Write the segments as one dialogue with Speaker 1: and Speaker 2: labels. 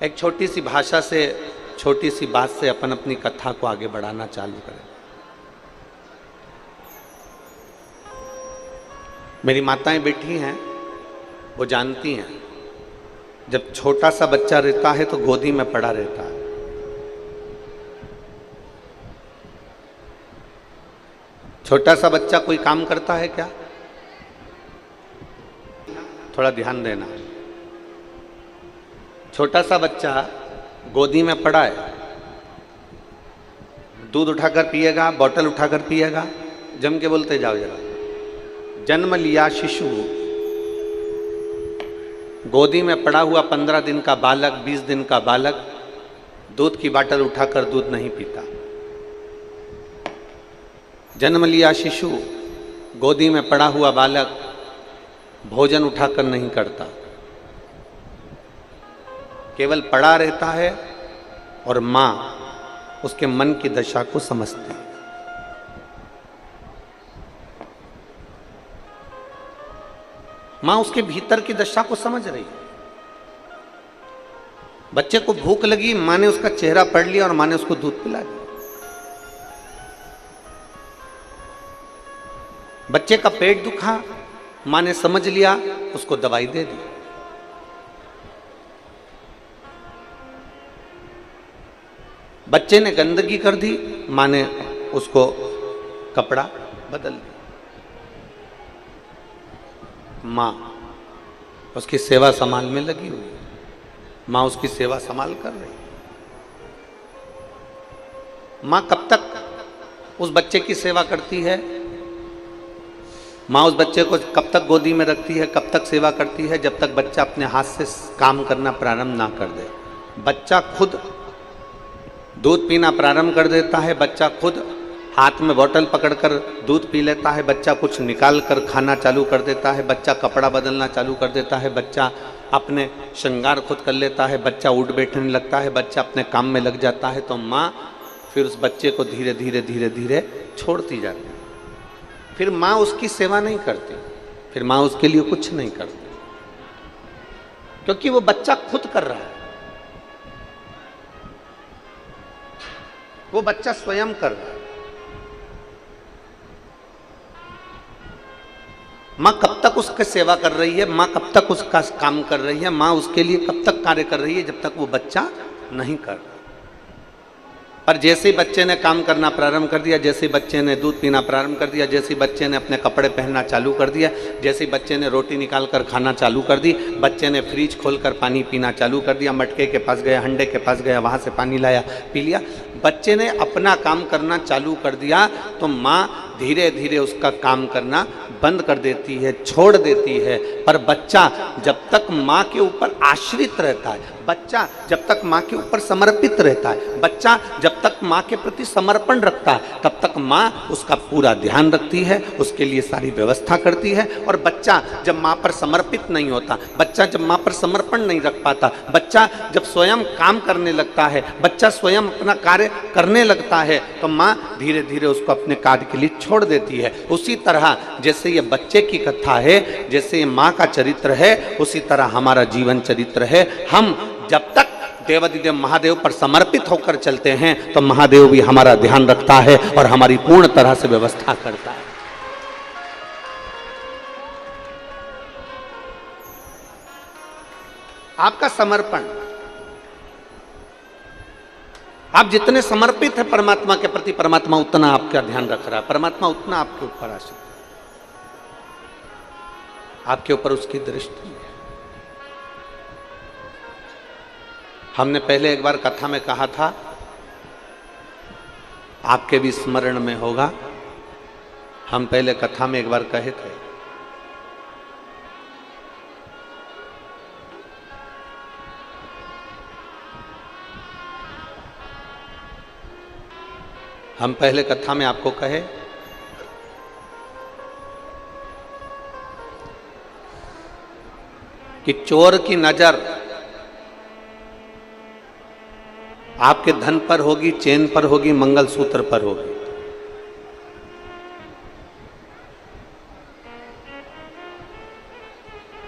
Speaker 1: एक छोटी सी भाषा से, छोटी सी बात से अपन अपनी कथा को आगे बढ़ाना चालू करें। मेरी माताएं बैठी हैं, वो जानती हैं जब छोटा सा बच्चा रहता है तो गोदी में पड़ा रहता है। छोटा सा बच्चा कोई काम करता है क्या? थोड़ा ध्यान देना। छोटा सा बच्चा गोदी में पड़ा है, दूध उठाकर पिएगा, बोतल उठाकर पिएगा। जम के बोलते जाओ जरा। जन्म लिया शिशु, गोदी में पड़ा हुआ 15 दिन का बालक, 20 दिन का बालक दूध की बोतल उठाकर दूध नहीं पीता। जन्म लिया शिशु, गोदी में पड़ा हुआ बालक भोजन उठाकर नहीं करता, केवल पड़ा रहता है और मां उसके मन की दशा को समझती है। मां उसके भीतर की दशा को समझ रही है। बच्चे को भूख लगी, मां ने उसका चेहरा पढ़ लिया और मां ने उसको दूध पिला दिया। बच्चे का पेट दुखा, मां ने समझ लिया, उसको दवाई दे दी। बच्चे ने गंदगी कर दी, मां ने उसको कपड़ा बदल दिया। मां उसकी सेवा संभाल में लगी हुई है, मां उसकी सेवा संभाल कर रही है। मां कब तक उस बच्चे की सेवा करती है? मां उस बच्चे को कब तक गोदी में रखती है, कब तक सेवा करती है? जब तक बच्चा अपने हाथ से काम करना प्रारंभ ना कर दे। बच्चा खुद दूध पीना प्रारंभ कर देता है, बच्चा खुद हाथ में बोतल पकड़कर दूध पी लेता है, बच्चा कुछ निकाल कर खाना चालू कर देता है, बच्चा कपड़ा बदलना चालू कर देता है, बच्चा अपने श्रृंगार खुद कर लेता है, बच्चा उठ बैठने लगता है, बच्चा अपने काम में लग जाता है। तो माँ फिर उस बच्चे को धीरे धीरे धीरे धीरे छोड़ती जाती है। फिर माँ उसकी सेवा नहीं करती, फिर माँ उसके लिए कुछ नहीं करती, क्योंकि वो बच्चा खुद कर रहा है, वो बच्चा स्वयं कर रहा है। माँ कब तक उसकी सेवा कर रही है, माँ कब तक उसका काम कर रही है, माँ उसके लिए कब तक कार्य कर रही है? जब तक वो बच्चा नहीं कर रहा। पर जैसे ही बच्चे ने काम करना प्रारंभ कर दिया, जैसे ही बच्चे ने दूध पीना प्रारंभ कर दिया, जैसे ही बच्चे ने अपने कपड़े पहनना चालू कर दिया, जैसे ही बच्चे ने रोटी निकाल कर खाना चालू कर दी, बच्चे ने फ्रिज खोलकर पानी पीना चालू कर दिया, मटके के पास गया, हंडे के पास गया, वहाँ से पानी लाया, पी लिया, बच्चे ने अपना काम करना चालू कर दिया, तो माँ धीरे धीरे उसका काम करना बंद कर देती है, छोड़ देती है। पर बच्चा जब तक माँ के ऊपर आश्रित रहता है, बच्चा जब तक माँ के ऊपर समर्पित रहता है, बच्चा जब तक माँ के प्रति समर्पण रखता है, तब तक माँ उसका पूरा ध्यान रखती है, उसके लिए सारी व्यवस्था करती है। और बच्चा जब माँ पर समर्पित नहीं होता, बच्चा जब माँ पर समर्पण नहीं रख पाता, बच्चा जब स्वयं काम करने लगता है, बच्चा स्वयं अपना कार्य करने लगता है, तो माँ धीरे धीरे उसको अपने कार्य के लिए छोड़ देती है। उसी तरह जैसे ये बच्चे की कथा है, जैसे ये माँ का चरित्र है, उसी तरह हमारा जीवन चरित्र है। हम जब तक देवाधिदेव महादेव पर समर्पित होकर चलते हैं, तो महादेव भी हमारा ध्यान रखता है और हमारी पूर्ण तरह से व्यवस्था करता है। आपका समर्पण, आप जितने समर्पित हैं परमात्मा के प्रति, परमात्मा उतना आपका ध्यान रख रहा है, परमात्मा उतना आपके ऊपर आश्रित है, आपके ऊपर उसकी दृष्टि है। हमने पहले एक बार कथा में कहा था, आपके भी स्मरण में होगा, हम पहले कथा में एक बार कहे थे, हम पहले कथा में आपको कहे कि चोर की नजर आपके धन पर होगी, चेन पर होगी, मंगलसूत्र पर होगी।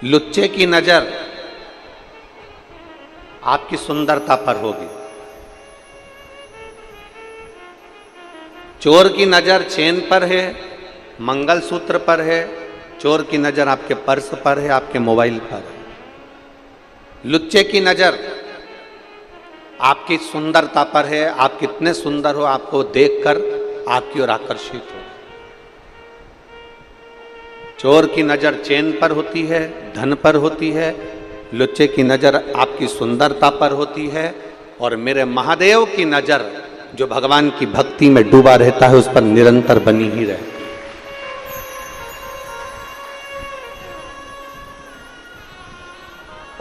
Speaker 1: लुच्चे की नजर आपकी सुंदरता पर होगी। चोर की नजर चेन पर है, मंगलसूत्र पर है, चोर की नजर आपके पर्स पर है, आपके मोबाइल पर है। लुच्चे की नजर आपकी सुंदरता पर है, आप कितने सुंदर हो आपको देखकर आपकी ओर आकर्षित हो। चोर की नजर चेन पर होती है, धन पर होती है, लुच्चे की नजर आपकी सुंदरता पर होती है, और मेरे महादेव की नजर जो भगवान की भक्ति में डूबा रहता है उस पर निरंतर बनी ही रहती है।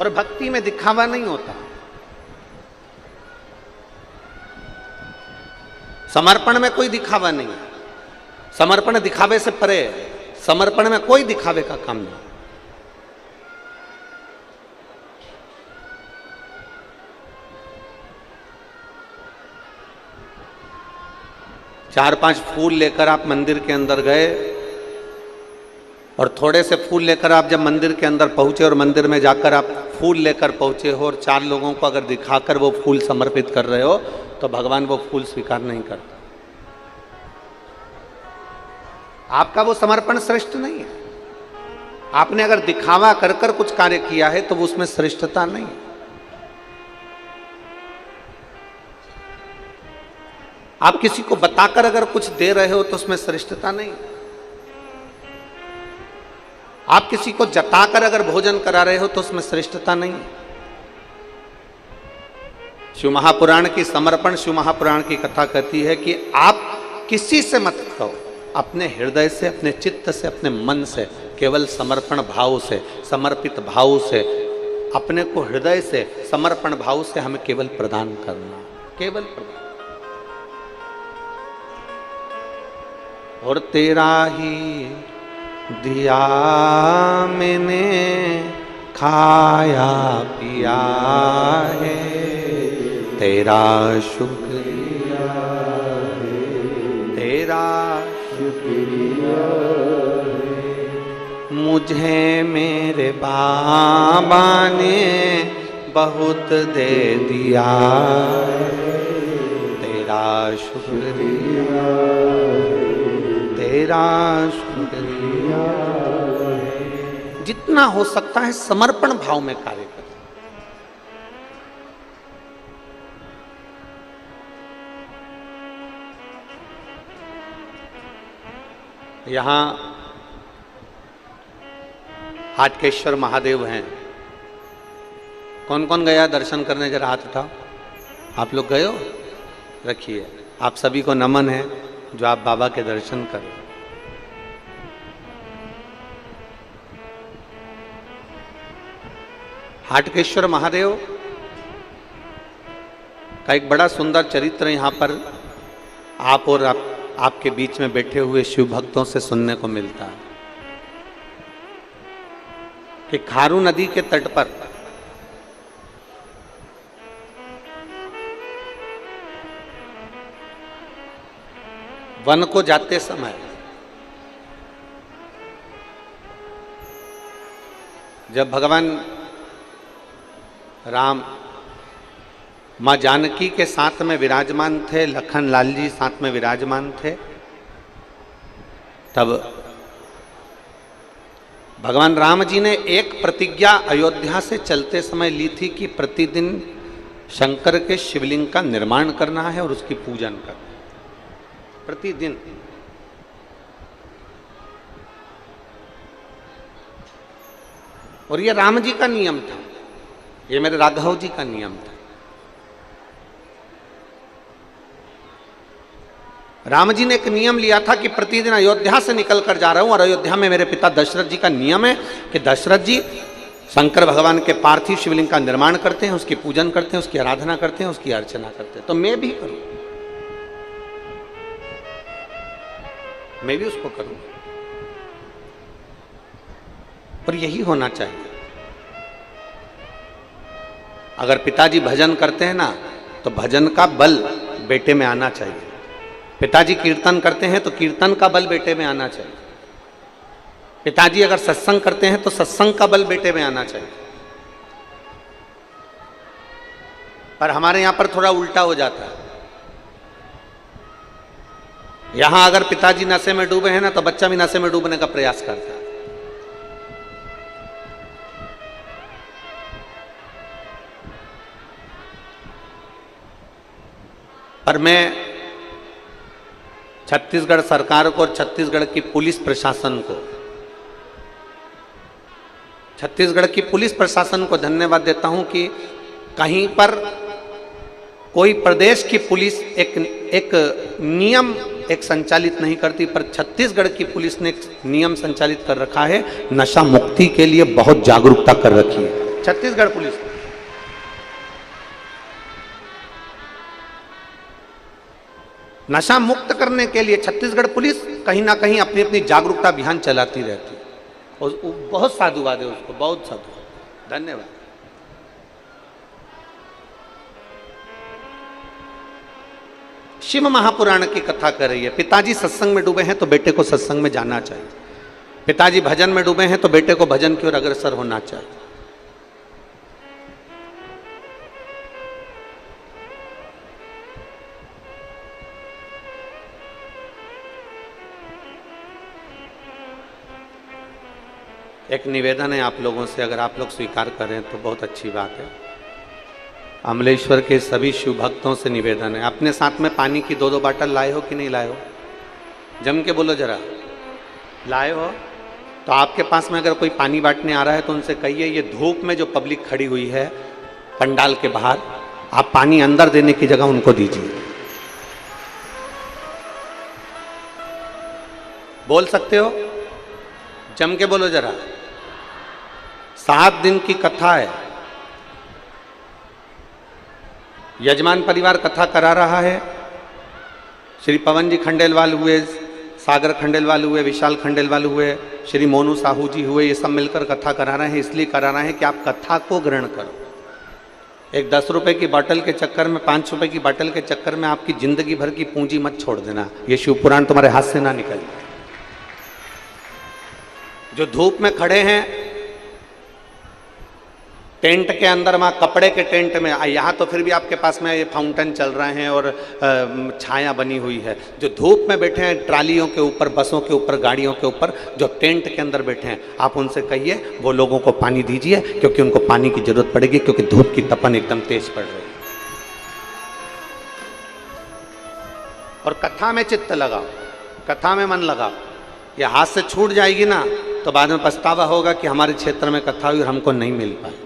Speaker 1: और भक्ति में दिखावा नहीं होता, समर्पण में कोई दिखावा नहीं है। समर्पण दिखावे से परे है, समर्पण में कोई दिखावे का काम नहीं। चार पांच फूल लेकर आप मंदिर के अंदर गए, और थोड़े से फूल लेकर आप जब मंदिर के अंदर पहुंचे और मंदिर में जाकर आप फूल लेकर पहुंचे हो और चार लोगों को अगर दिखाकर वो फूल समर्पित कर रहे हो तो भगवान वो फूल स्वीकार नहीं करता। आपका वो समर्पण श्रेष्ठ नहीं है। आपने अगर दिखावा कर कर कुछ कार्य किया है तो वो उसमें श्रेष्ठता नहीं है। आप किसी को बताकर अगर कुछ दे रहे हो तो उसमें श्रेष्ठता नहीं है। आप किसी को जताकर अगर भोजन करा रहे हो तो उसमें श्रेष्ठता नहीं है। शिव महापुराण की समर्पण, शिव महापुराण की कथा कहती है कि आप किसी से मत कहो, अपने हृदय से, अपने चित्त से, अपने मन से, केवल समर्पण भाव से, समर्पित भाव से, अपने को हृदय से, समर्पण भाव से हमें केवल प्रदान करना, केवल प्रदान। और तेरा ही दिया मैंने खाया पिया है, तेरा शुक्रिया है, तेरा शुक्रिया है। मुझे मेरे बाबा ने बहुत दे दिया है, तेरा शुक्रिया, तेरा शुक्रिया है। जितना हो सकता है समर्पण भाव में कार्य करें। यहां हाटकेश्वर महादेव हैं। कौन कौन गया दर्शन करने? जरा हाथ उठाओ। आप लोग गए हो? रखिए। आप सभी को नमन है जो आप बाबा के दर्शन करें। हाटकेश्वर महादेव का एक बड़ा सुंदर चरित्र यहाँ पर आप और आपके बीच में बैठे हुए शिव भक्तों से सुनने को मिलता है कि खारू नदी के तट पर वन को जाते समय जब भगवान राम माँ जानकी के साथ में विराजमान थे, लखन लाल जी साथ में विराजमान थे, तब भगवान राम जी ने एक प्रतिज्ञा अयोध्या से चलते समय ली थी कि प्रतिदिन शंकर के शिवलिंग का निर्माण करना है और उसकी पूजन करना है प्रतिदिन। और ये राम जी का नियम था, ये मेरे राघव जी का नियम था। राम जी ने एक नियम लिया था कि प्रतिदिन अयोध्या से निकल कर जा रहा हूं और अयोध्या में मेरे पिता दशरथ जी का नियम है कि दशरथ जी शंकर भगवान के पार्थिव शिवलिंग का निर्माण करते हैं, उसकी पूजन करते हैं, उसकी आराधना करते हैं, उसकी अर्चना करते हैं। तो मैं भी करूं, मैं भी उसको करूं। और यही होना चाहिए। अगर पिताजी भजन करते हैं ना तो भजन का बल बेटे में आना चाहिए। पिताजी कीर्तन करते हैं तो कीर्तन का बल बेटे में आना चाहिए। पिताजी अगर सत्संग करते हैं तो सत्संग का बल बेटे में आना चाहिए। पर हमारे यहां पर थोड़ा उल्टा हो जाता है। यहां अगर पिताजी नशे में डूबे हैं ना, तो बच्चा भी नशे में डूबने का प्रयास करता है। पर मैं छत्तीसगढ़ सरकार को और छत्तीसगढ़ की पुलिस प्रशासन को, छत्तीसगढ़ की पुलिस प्रशासन को धन्यवाद देता हूं कि कहीं पर कोई प्रदेश की पुलिस एक नियम संचालित नहीं करती, पर छत्तीसगढ़ की पुलिस ने एक नियम संचालित कर रखा है, नशा मुक्ति के लिए बहुत जागरूकता कर रखी है छत्तीसगढ़ पुलिस। नशा मुक्त करने के लिए छत्तीसगढ़ पुलिस कहीं ना कहीं अपनी अपनी जागरूकता अभियान चलाती रहती है, और बहुत साधुवाद है उसको, बहुत साधुवाद, धन्यवाद। शिव महापुराण की कथा कर रही है। पिताजी सत्संग में डूबे हैं तो बेटे को सत्संग में जाना चाहिए, पिताजी भजन में डूबे हैं तो बेटे को भजन की ओर अग्रसर होना चाहिए। एक निवेदन है आप लोगों से, अगर आप लोग स्वीकार करें तो बहुत अच्छी बात है। अमलेश्वर के सभी शिव भक्तों से निवेदन है, अपने साथ में पानी की 2-2 बाटल लाए हो कि नहीं लाए हो? जम के बोलो जरा, लाए हो? तो आपके पास में अगर कोई पानी बांटने आ रहा है तो उनसे कहिए, ये धूप में जो पब्लिक खड़ी हुई है पंडाल के बाहर, आप पानी अंदर देने की जगह उनको दीजिए। बोल सकते हो? जम के बोलो जरा। 7 दिन की कथा है, यजमान परिवार कथा करा रहा है। श्री पवन जी खंडेलवाल हुए, सागर खंडेलवाल हुए, विशाल खंडेलवाल हुए, श्री मोनू साहू जी हुए, ये सब मिलकर कथा करा रहे हैं। इसलिए करा रहे हैं कि आप कथा को ग्रहण करो। एक 10 रुपए की बोतल के चक्कर में, 5 रुपए की बोतल के चक्कर में आपकी जिंदगी भर की पूंजी मत छोड़ देना। ये शिव पुराण तुम्हारे हाथ से ना निकल जाए। जो धूप में खड़े हैं टेंट के अंदर, वहाँ कपड़े के टेंट में, यहाँ तो फिर भी आपके पास में ये फाउंटेन चल रहे हैं और छाया बनी हुई है। जो धूप में बैठे हैं ट्रालियों के ऊपर, बसों के ऊपर, गाड़ियों के ऊपर, जो टेंट के अंदर बैठे हैं, आप उनसे कहिए वो लोगों को पानी दीजिए, क्योंकि उनको पानी की जरूरत पड़ेगी, क्योंकि धूप की तपन एकदम तेज पड़ रही है। और कथा में चित्त लगाओ, कथा में मन लगाओ। ये हाथ से छूट जाएगी ना तो बाद में पछतावा होगा कि हमारे क्षेत्र में कथा हुई और हमको नहीं मिल पाई।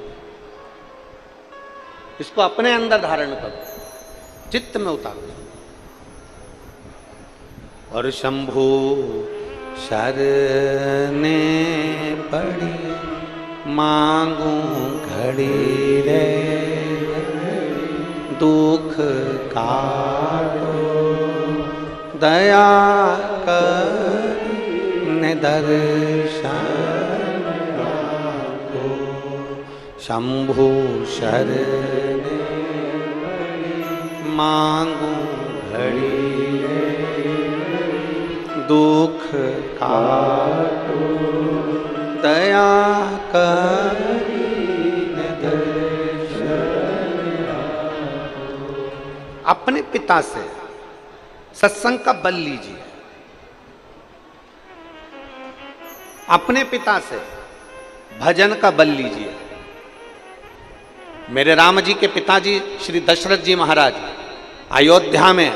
Speaker 1: इसको अपने अंदर धारण करो, चित्त में उतारो। और शंभु शरने पड़ी मांगू घड़ी रे, दुख काटो दया कर दर्शन को। शंभु शरणे मांगू घड़ी, दुख काटो दया करी दर्शन। अपने पिता से सत्संग का बल लीजिए, अपने पिता से भजन का बल लीजिए। मेरे राम जी के पिताजी श्री दशरथ जी महाराज, अयोध्या में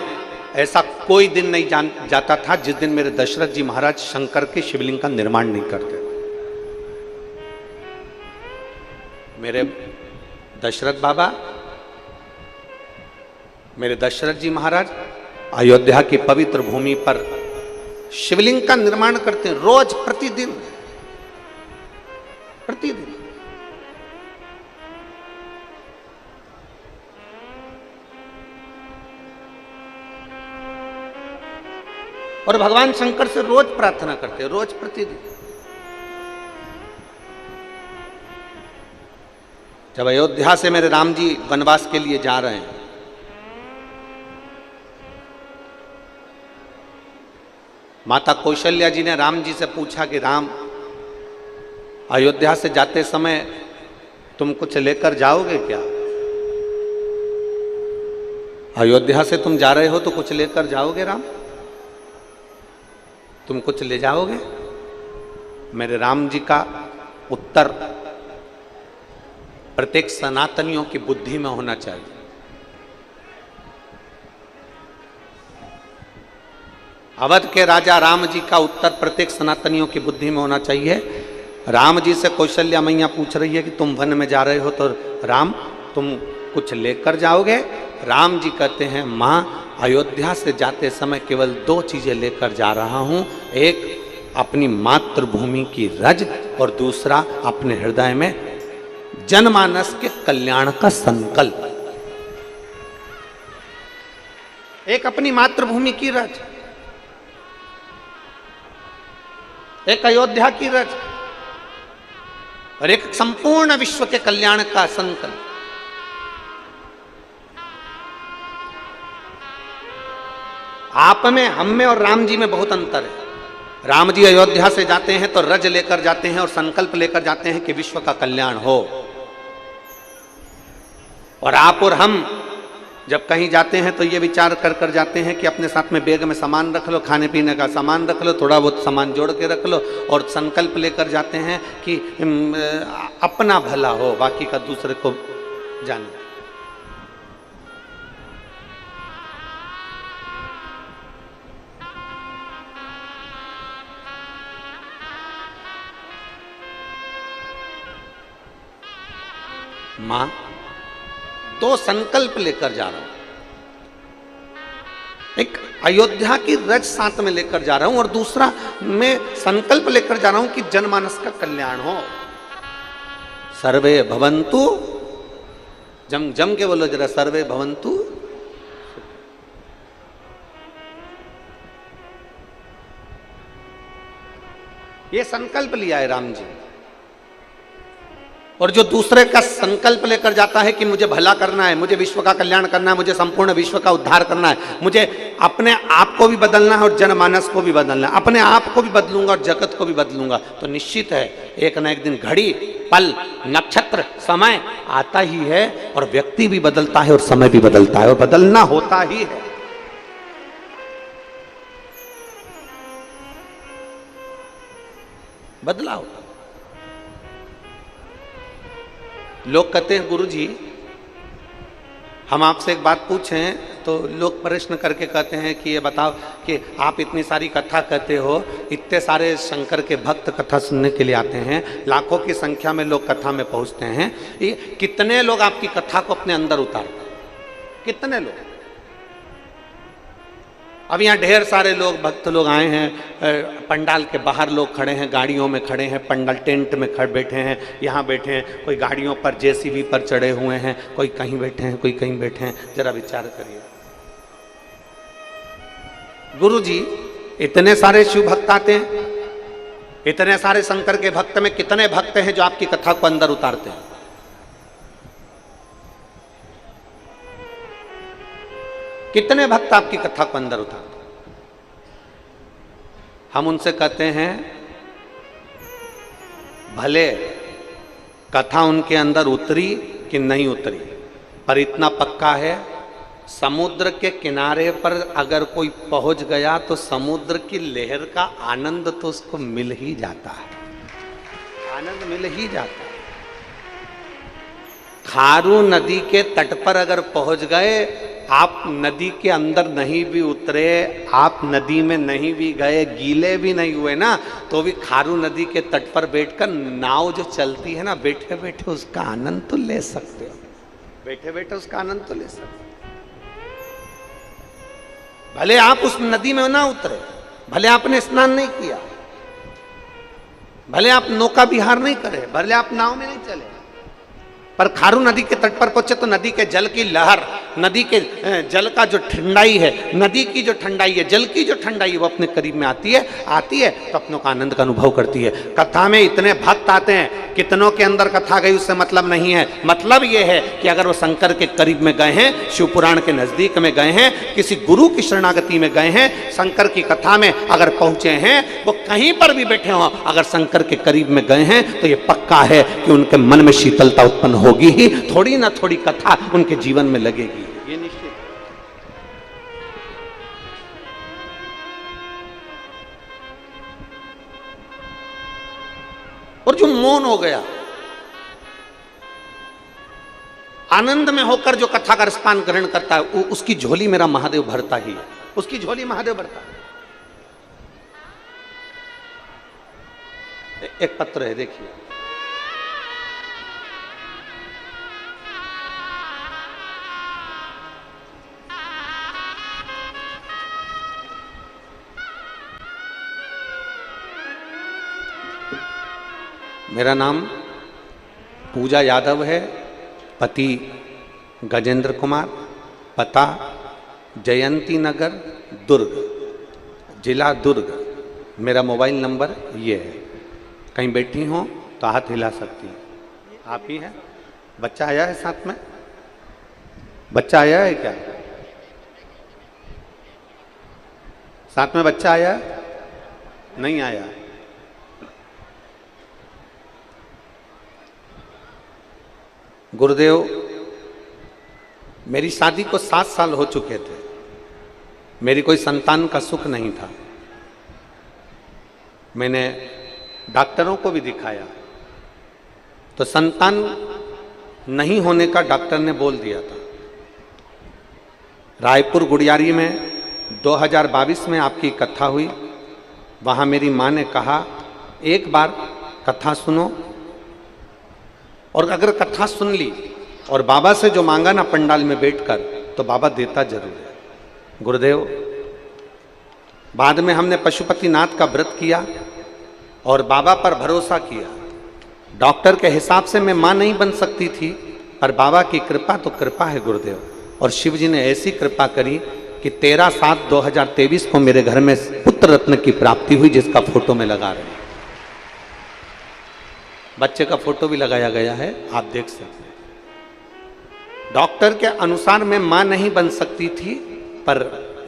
Speaker 1: ऐसा कोई दिन नहीं जाता था जिस दिन मेरे दशरथ जी महाराज शंकर के शिवलिंग का निर्माण नहीं करते। मेरे दशरथ बाबा, मेरे दशरथ जी महाराज अयोध्या की पवित्र भूमि पर शिवलिंग का निर्माण करते हैं, रोज प्रतिदिन प्रतिदिन। और भगवान शंकर से रोज प्रार्थना करते हैं, रोज प्रतिदिन। जब अयोध्या से मेरे राम जी वनवास के लिए जा रहे हैं, माता कौशल्या जी ने राम जी से पूछा कि राम, अयोध्या से जाते समय तुम कुछ लेकर जाओगे क्या? अयोध्या से तुम जा रहे हो तो कुछ लेकर जाओगे राम? तुम कुछ ले जाओगे? मेरे राम जी का उत्तर प्रत्येक सनातनियों की बुद्धि में होना चाहिए। अवध के राजा राम जी का उत्तर प्रत्येक सनातनियों की बुद्धि में होना चाहिए। राम जी से कौशल्या मैया पूछ रही है कि तुम वन में जा रहे हो तो राम तुम कुछ लेकर जाओगे? राम जी कहते हैं माँ अयोध्या से जाते समय केवल 2 चीजें लेकर जा रहा हूं, एक अपनी मातृभूमि की रज और दूसरा अपने हृदय में जनमानस के कल्याण का संकल्प। एक अपनी मातृभूमि की रज, एक अयोध्या की रज और एक संपूर्ण विश्व के कल्याण का संकल्प। आप में, हम में और राम जी में बहुत अंतर है। राम जी अयोध्या से जाते हैं तो रज लेकर जाते हैं और संकल्प लेकर जाते हैं कि विश्व का कल्याण हो। और आप और हम जब कहीं जाते हैं तो ये विचार कर कर जाते हैं कि अपने साथ में बैग में सामान रख लो, खाने पीने का सामान रख लो, थोड़ा बहुत सामान जोड़ के रख लो और संकल्प लेकर जाते हैं कि अपना भला हो, बाकी का दूसरे को जाने। मां 2 संकल्प लेकर जा रहा हूं, एक अयोध्या की रज साथ में लेकर जा रहा हूं और दूसरा मैं संकल्प लेकर जा रहा हूं कि जनमानस का कल्याण हो। सर्वे भवन्तु, जम के बोलो जरा, सर्वे भवन्तु। ये संकल्प लिया है राम जी। और जो दूसरे का संकल्प लेकर जाता है कि मुझे भला करना है, मुझे विश्व का कल्याण करना है, मुझे संपूर्ण विश्व का उद्धार करना है, मुझे अपने आप को भी बदलना है और जनमानस को भी बदलना है, अपने आप को भी बदलूंगा और जगत को भी बदलूंगा, तो निश्चित है एक न एक दिन घड़ी, पल, नक्षत्र, समय आता ही है और व्यक्ति भी बदलता है और समय भी बदलता है और बदलना होता ही है। बदला होता। लोग कहते हैं गुरु जी हम आपसे एक बात पूछें, तो लोग प्रश्न करके कहते हैं कि ये बताओ कि आप इतनी सारी कथा कहते हो, इतने सारे शंकर के भक्त कथा सुनने के लिए आते हैं, लाखों की संख्या में लोग कथा में पहुंचते हैं, ये कितने लोग आपकी कथा को अपने अंदर उतारते हैं? कितने लोग? अब यहाँ ढेर सारे लोग, भक्त लोग आए हैं, पंडाल के बाहर लोग खड़े हैं, गाड़ियों में खड़े हैं, पंडाल टेंट में खड़े बैठे हैं, यहाँ बैठे हैं, कोई गाड़ियों पर जेसीबी पर चढ़े हुए हैं, कोई कहीं बैठे हैं, कोई कहीं बैठे हैं। जरा विचार करिए गुरु जी, इतने सारे शिव भक्त आते हैं, इतने सारे शंकर के भक्त में कितने भक्त हैं जो आपकी कथा को अंदर उतारते हैं? कितने भक्त आपकी कथा को अंदर उतारते? हम उनसे कहते हैं भले कथा उनके अंदर उतरी कि नहीं उतरी, पर इतना पक्का है समुद्र के किनारे पर अगर कोई पहुंच गया तो समुद्र की लहर का आनंद तो उसको मिल ही जाता है, आनंद मिल ही जाता है। खारू नदी के तट पर अगर पहुंच गए, आप नदी के अंदर नहीं भी उतरे, आप नदी में नहीं भी गए, गीले भी नहीं हुए ना, तो भी खारू नदी के तट पर बैठकर नाव जो चलती है ना, बैठे बैठे उसका आनंद तो ले सकते हो, बैठे बैठे उसका आनंद तो ले सकते हो। भले आप उस नदी में ना उतरे, भले आपने स्नान नहीं किया, भले आप नौका विहार नहीं करे, भले आप नाव में नहीं चले, पर खारू नदी के तट पर पहुंचे तो नदी के जल की लहर, नदी के जल का जो ठंडाई है, नदी की जो ठंडाई है, जल की जो ठंडाई है, वो अपने करीब में आती है तो अपनों का आनंद का अनुभव करती है। कथा में इतने भक्त आते हैं, कितनों के अंदर कथा गई उससे मतलब नहीं है। मतलब ये है कि अगर वो शंकर के करीब में गए हैं, शिव पुराण के नजदीक में गए हैं, किसी गुरु की शरणागति में गए हैं, शंकर की कथा में अगर पहुंचे हैं, वो कहीं पर भी बैठे हों, अगर शंकर के करीब में गए हैं तो ये पक्का है कि उनके मन में शीतलता उत्पन्न होगी ही, थोड़ी ना थोड़ी कथा उनके जीवन में लगेगी, ये निश्चित। हो गया। आनंद में होकर जो कथा का रसपान ग्रहण करता है उसकी झोली मेरा महादेव भरता ही है, उसकी झोली महादेव भरता है। एक पत्र है, देखिए। मेरा नाम पूजा यादव है, पति गजेंद्र कुमार, पता जयंती नगर दुर्ग, जिला दुर्ग। मेरा मोबाइल नंबर ये है। कहीं बैठी हो तो हाथ हिला सकती हैं। आप ही है? बच्चा आया है साथ में? बच्चा आया है क्या? साथ में बच्चा आया है? नहीं आया। गुरुदेव, मेरी शादी को 7 साल हो चुके थे। मेरी कोई संतान का सुख नहीं था। मैंने डॉक्टरों को भी दिखाया तो संतान नहीं होने का डॉक्टर ने बोल दिया था। रायपुर गुड़ियारी में 2022 में आपकी कथा हुई। वहाँ मेरी माँ ने कहा, एक बार कथा सुनो, और अगर कथा सुन ली और बाबा से जो मांगा ना पंडाल में बैठकर, तो बाबा देता जरूर है। गुरुदेव, बाद में हमने पशुपतिनाथ का व्रत किया और बाबा पर भरोसा किया। डॉक्टर के हिसाब से मैं मां नहीं बन सकती थी, पर बाबा की कृपा तो कृपा है गुरुदेव। और शिव जी ने ऐसी कृपा करी कि 13/7/2023 को मेरे घर में पुत्र रत्न की प्राप्ति हुई, जिसका फोटो में लगा रहे हैं। बच्चे का फोटो भी लगाया गया है, आप देख सकते हैं। डॉक्टर के अनुसार मैं मां नहीं बन सकती थी, पर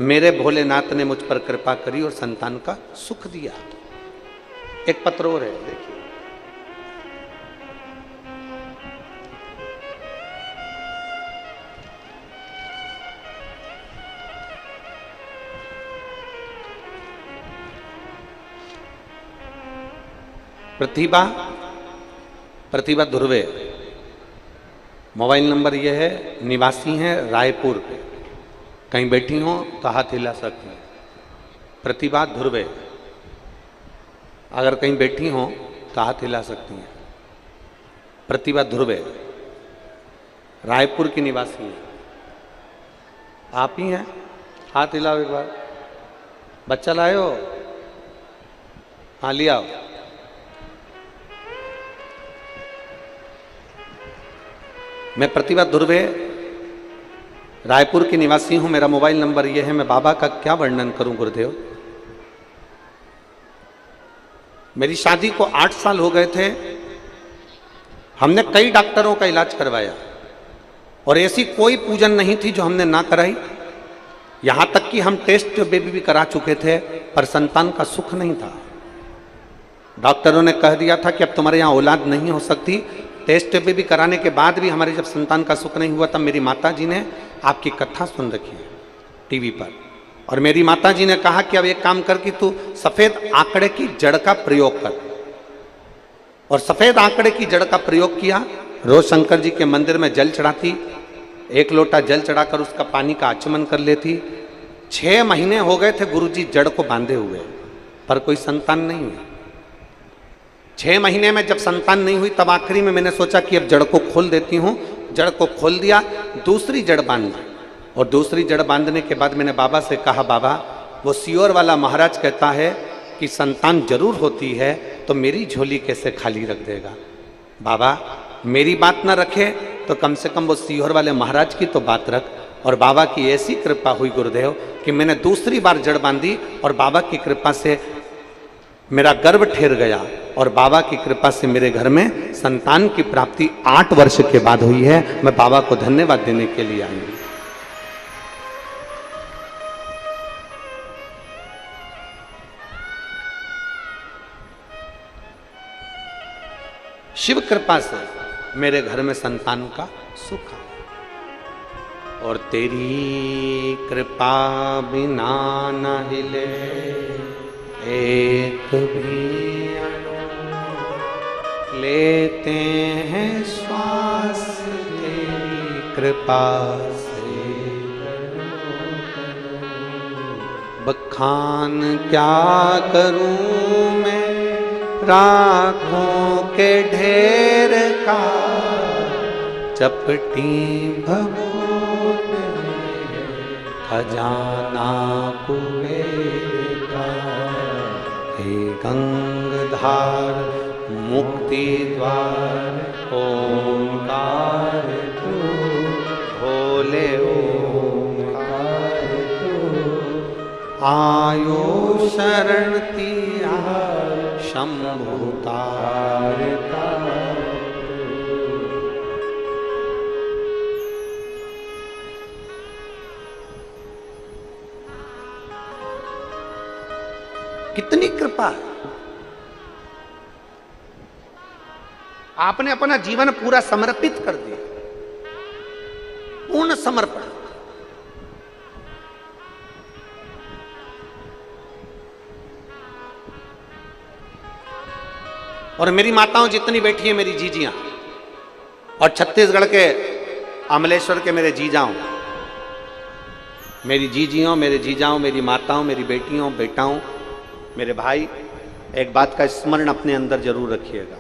Speaker 1: मेरे भोलेनाथ ने मुझ पर कृपा करी और संतान का सुख दिया। एक पत्र और है, देखिए। प्रतिभा ध्रुवे, मोबाइल नंबर ये है, निवासी हैं रायपुर पे। कहीं बैठी हो तो हाथ हिला सकती हैं। प्रतिभा ध्रुवे, अगर कहीं बैठी हो तो हाथ हिला सकती हैं। प्रतिभा ध्रुवे रायपुर की निवासी हैं। आप ही हैं? हाथ हिलाओ एक बार। बच्चा लाए हो? हाँ, लिया आओ। मैं प्रतिभा ध्रुवे रायपुर की निवासी हूं। मेरा मोबाइल नंबर यह है। मैं बाबा का क्या वर्णन करूं गुरुदेव। मेरी शादी को 8 साल हो गए थे। हमने कई डॉक्टरों का इलाज करवाया और ऐसी कोई पूजन नहीं थी जो हमने ना कराई। यहां तक कि हम टेस्ट बेबी भी करा चुके थे, पर संतान का सुख नहीं था। डॉक्टरों ने कह दिया था कि अब तुम्हारे यहां औलाद नहीं हो सकती। टेस्ट बेबी कराने के बाद भी हमारे जब संतान का सुख नहीं हुआ, तब मेरी माता जी ने आपकी कथा सुन रखी है टीवी पर, और मेरी माता जी ने कहा कि अब एक काम कर कि तू सफेद आंकड़े की जड़ का प्रयोग कर। और सफेद आंकड़े की जड़ का प्रयोग किया। रोज शंकर जी के मंदिर में जल चढ़ाती, 1 लोटा जल चढ़ाकर उसका पानी का आचमन कर लेती। 6 महीने हो गए थे गुरुजी जड़ को बांधे हुए, पर कोई संतान नहीं हुई। 6 महीने में जब संतान नहीं हुई, तब आखिरी में मैंने सोचा कि अब जड़ को खोल देती हूँ। जड़ को खोल दिया, दूसरी जड़ बांध दी। और दूसरी जड़ बांधने के बाद मैंने बाबा से कहा, बाबा वो सियोर वाला महाराज कहता है कि संतान जरूर होती है, तो मेरी झोली कैसे खाली रख देगा। बाबा मेरी बात ना रखे तो कम से कम वो सियोर वाले महाराज की तो बात रख। और बाबा की ऐसी कृपा हुई गुरुदेव कि मैंने दूसरी बार जड़ बांधी और बाबा की कृपा से मेरा गर्भ ठहर गया। और बाबा की कृपा से मेरे घर में संतान की प्राप्ति 8 वर्ष के बाद हुई है। मैं बाबा को धन्यवाद देने के लिए आई हूं। शिव कृपा से मेरे घर में संतान का सुख है। और तेरी कृपा बिना न हिले एक भी लेते हैं श्वास तेरी कृपा से। बखान क्या करूं मैं राखों के ढेर का, चपटी भभूत खजाना कुबेर का। हे गंगधार मुक्ति द्वार ओंकार तू, भोले ओंकार तू। आयो शरण तिया शंभु तारका। कितनी कृपा है। आपने अपना जीवन पूरा समर्पित कर दिया, पूर्ण समर्पण। और मेरी माताओं जितनी बैठी है, मेरी जीजियां, और छत्तीसगढ़ के अमलेश्वर के मेरे जीजाओं, मेरी जीजियों, मेरे जीजाओं, मेरी माताओं, मेरी बेटियों, बेटाओं, मेरे भाई, एक बात का स्मरण अपने अंदर जरूर रखिएगा।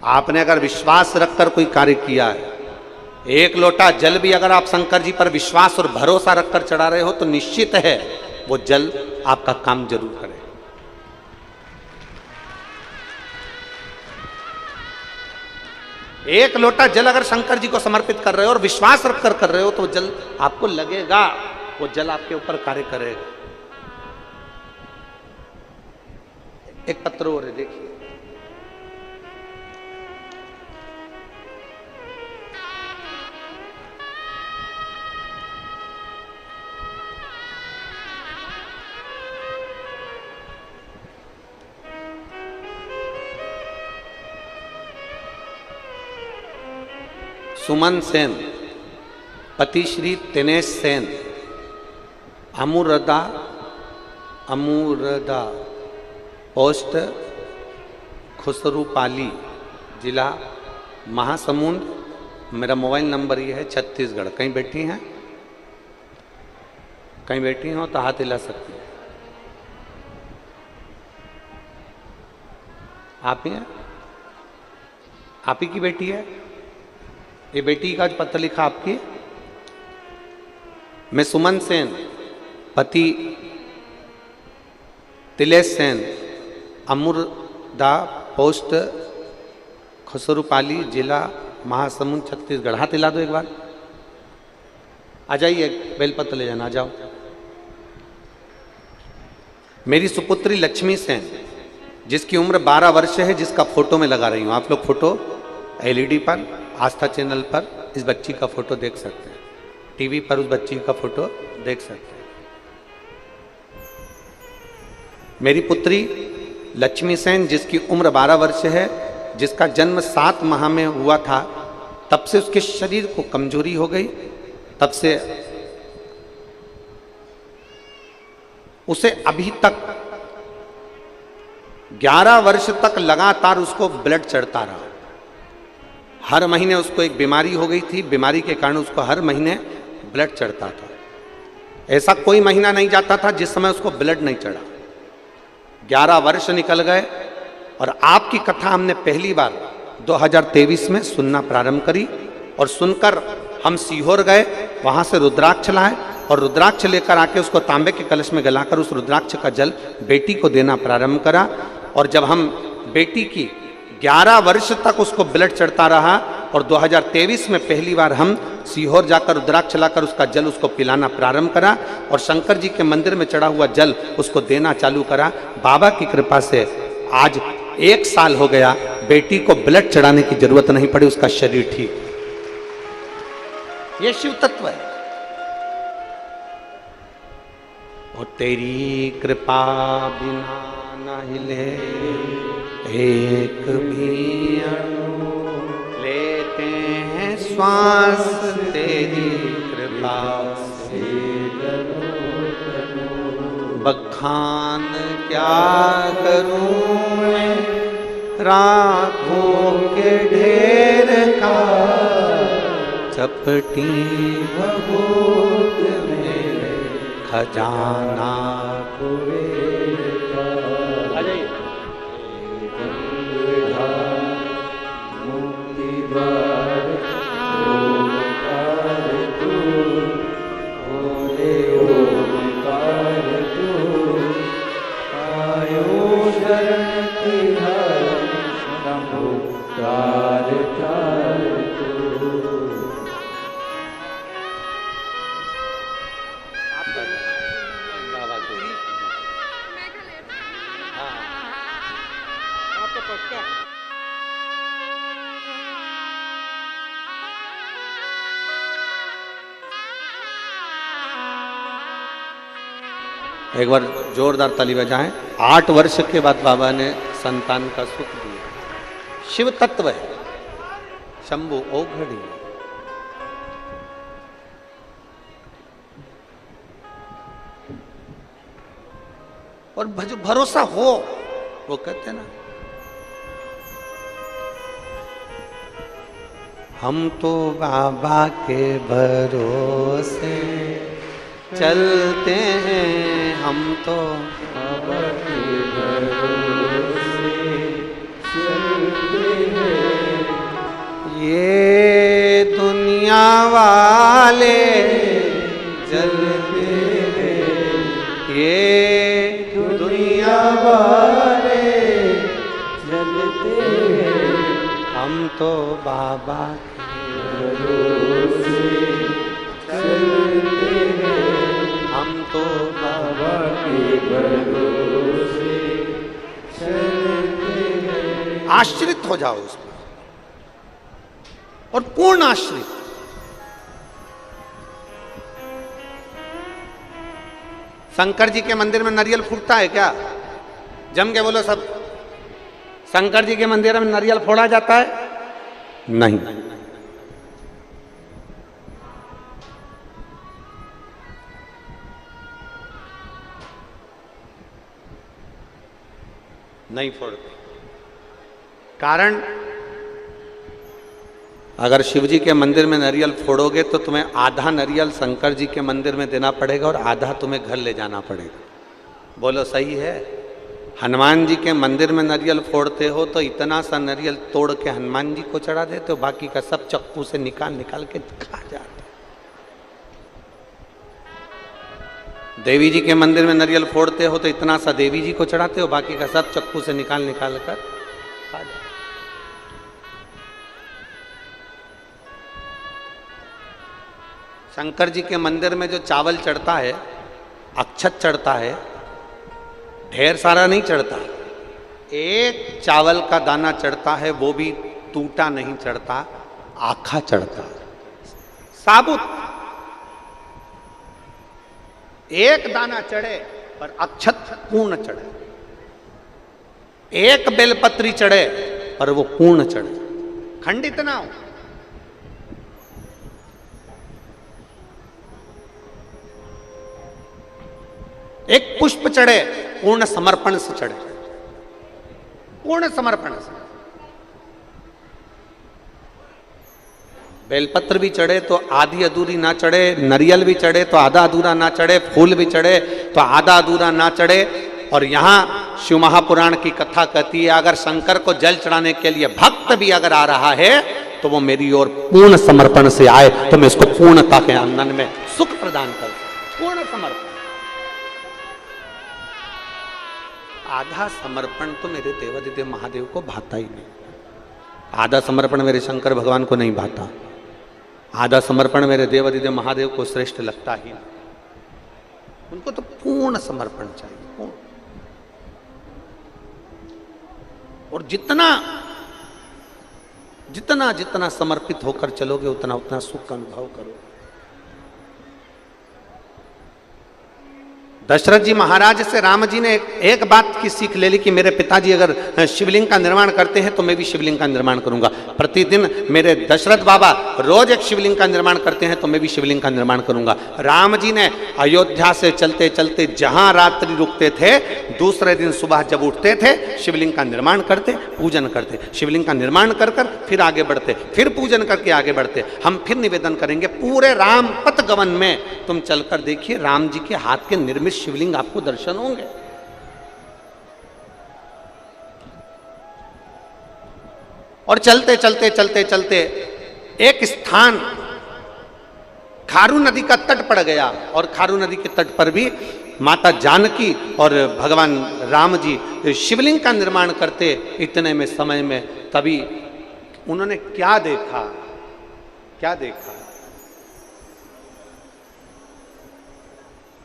Speaker 1: आपने अगर विश्वास रखकर कोई कार्य किया है, एक लोटा जल भी अगर आप शंकर जी पर विश्वास और भरोसा रखकर चढ़ा रहे हो, तो निश्चित है वो जल आपका काम जरूर करे। एक लोटा जल अगर शंकर जी को समर्पित कर रहे हो और विश्वास रखकर कर रहे हो, तो जल आपको लगेगा, वो जल आपके ऊपर कार्य करेगा। एक पत्र और है, देखिए। सुमन सेन, पति श्री दिनेश सेन, अमूरदा पोस्ट खुसरूपाली, जिला महासमुंद। मेरा मोबाइल नंबर ये है, छत्तीसगढ़। कहीं बैठी हैं, कहीं बैठी हो तो हाथ हिला सकती हैं। आप ही हैं? आप ही की बेटी है? ये बेटी का पत्र लिखा आपकी। मैं सुमन सेन, पति तिलेश सेन, अमूरदा पोस्ट खुसरूपाली, जिला महासमुंद, छत्तीसगढ़। हाथ हिला दो एक बार। आ जाइए, बेलपत्र ले जाना, आ जाओ। मेरी सुपुत्री लक्ष्मी सेन, जिसकी उम्र 12 वर्ष है, जिसका फोटो में लगा रही हूँ। आप लोग फोटो एलईडी पर, आस्था चैनल पर इस बच्ची का फोटो देख सकते हैं, टीवी पर उस बच्ची का फोटो देख सकते हैं। मेरी पुत्री लक्ष्मी सेन, जिसकी उम्र 12 वर्ष है, जिसका जन्म 7 माह में हुआ था, तब से उसके शरीर को कमजोरी हो गई। तब से उसे अभी तक 11 वर्ष तक लगातार उसको ब्लड चढ़ता रहा। हर महीने उसको एक बीमारी हो गई थी, बीमारी के कारण उसको हर महीने ब्लड चढ़ता था। ऐसा कोई महीना नहीं जाता था जिस समय उसको ब्लड नहीं चढ़ा। 11 वर्ष निकल गए और आपकी कथा हमने पहली बार 2023 में सुनना प्रारंभ करी, और सुनकर हम सीहोर गए, वहां से रुद्राक्ष लाए और रुद्राक्ष लेकर आके उसको तांबे के कलश में गलाकर उस रुद्राक्ष का जल बेटी को देना प्रारंभ करा। और जब हम बेटी की 11 वर्ष तक उसको ब्लड चढ़ता रहा, और 2023 में पहली बार हम सीहोर जाकर रुद्राक्ष लाकर उसका जल उसको पिलाना प्रारंभ करा, और शंकर जी के मंदिर में चढ़ा हुआ जल उसको देना चालू करा। बाबा की कृपा से आज 1 साल हो गया, बेटी को ब्लड चढ़ाने की जरूरत नहीं पड़ी, उसका शरीर ठीक। ये शिव तत्व है। और तेरी कृपा बिना न हिले एक भी अणु, लेते हैं श्वास तेरी कृपा से। बखान क्या करूं मैं राखों के ढेर का चपटी भभूत में खजाना कुबेर का। आ जाइए। मुक्ति द्वार ओंकार तू, भोले ओंकार तू, आयो शरण तिहारी समुद्धार चार तू। एक बार जोरदार ताली बजाएं। 8 वर्ष के बाद बाबा ने संतान का सुख दिया। शिव तत्व है, शंभु ओघड़ी। और जो भरोसा हो, वो कहते ना, हम तो बाबा के भरोसे चलते हैं, हम तो बाबा के भरोसे चलते हैं। ये दुनिया वाले चलते हैं, ये दुनिया वाले चलते हैं, हम तो बाबा के भरोसे चलते हैं, हम तो बाबा के भरोसे चलते हैं। आश्रित हो जाओ उस पर, और पूर्ण आश्रित। शंकर जी के मंदिर में नारियल फूटता है क्या? जम के बोलो सब। शंकर जी के मंदिर में नारियल फोड़ा जाता है? नहीं। नहीं फोड़ते। कारण, अगर शिव जी के मंदिर में नारियल फोड़ोगे तो तुम्हें आधा नारियल शंकर जी के मंदिर में देना पड़ेगा और आधा तुम्हें घर ले जाना पड़ेगा। बोलो सही है? हनुमान जी के मंदिर में नारियल फोड़ते हो तो इतना सा नारियल तोड़ के हनुमान जी को चढ़ा देते हो, बाकी का सब चक्कू से निकाल निकाल के खा जाते। देवी जी के मंदिर में नारियल फोड़ते हो तो इतना सा देवी जी को चढ़ाते हो, बाकी का सब चक्कू से निकाल निकाल कर खा जाते। शंकर जी के मंदिर में जो चावल चढ़ता है, अक्षत चढ़ता है, ढेर सारा नहीं चढ़ता, एक चावल का दाना चढ़ता है, वो भी टूटा नहीं चढ़ता, आखा चढ़ता है, साबुत। एक दाना चढ़े पर अक्षत पूर्ण चढ़े, एक बेलपत्री चढ़े पर वो पूर्ण चढ़े, खंडित ना हो। एक पुष्प चढ़े पूर्ण समर्पण से चढ़े, पूर्ण समर्पण से। बेलपत्र भी चढ़े तो आधी अधूरी ना चढ़े, नारियल भी चढ़े तो आधा अधूरा ना चढ़े, फूल भी चढ़े तो आधा अधूरा ना चढ़े। और यहाँ शिव महापुराण की कथा कहती है, अगर शंकर को जल चढ़ाने के लिए भक्त भी अगर आ रहा है तो वो मेरी ओर पूर्ण समर्पण से आए तो मैं इसको पूर्णता के आनंद में सुख प्रदान कर। पूर्ण समर्पण। आधा समर्पण तो मेरे देवादिदेव महादेव को भाता ही नहीं। आधा समर्पण मेरे शंकर भगवान को नहीं भाता। आधा समर्पण मेरे देवादिदेव महादेव को श्रेष्ठ लगता ही नहीं। उनको तो पूर्ण समर्पण चाहिए, पूर्ण। और जितना जितना जितना समर्पित होकर चलोगे उतना उतना सुख का अनुभव करोगे। दशरथ जी महाराज से राम जी ने एक बात की सीख ले ली कि मेरे पिताजी अगर शिवलिंग का निर्माण करते हैं तो मैं भी शिवलिंग का निर्माण करूंगा। प्रतिदिन मेरे दशरथ बाबा रोज एक शिवलिंग का निर्माण करते हैं तो मैं भी शिवलिंग का निर्माण करूंगा। राम जी ने अयोध्या से चलते चलते जहां रात्रि रुकते थे, दूसरे दिन सुबह जब उठते थे शिवलिंग का निर्माण करते, पूजन करते, शिवलिंग का निर्माण कर कर फिर आगे बढ़ते, फिर पूजन करके आगे बढ़ते। हम फिर निवेदन करेंगे, पूरे राम पथ गवन में तुम चलकर देखिए, राम जी के हाथ के निर्मित शिवलिंग आपको दर्शन होंगे। और चलते चलते चलते चलते एक स्थान खारू नदी का तट पड़ गया, और खारू नदी के तट पर भी माता जानकी और भगवान राम जी शिवलिंग का निर्माण करते। इतने में समय में तभी उन्होंने क्या देखा, क्या देखा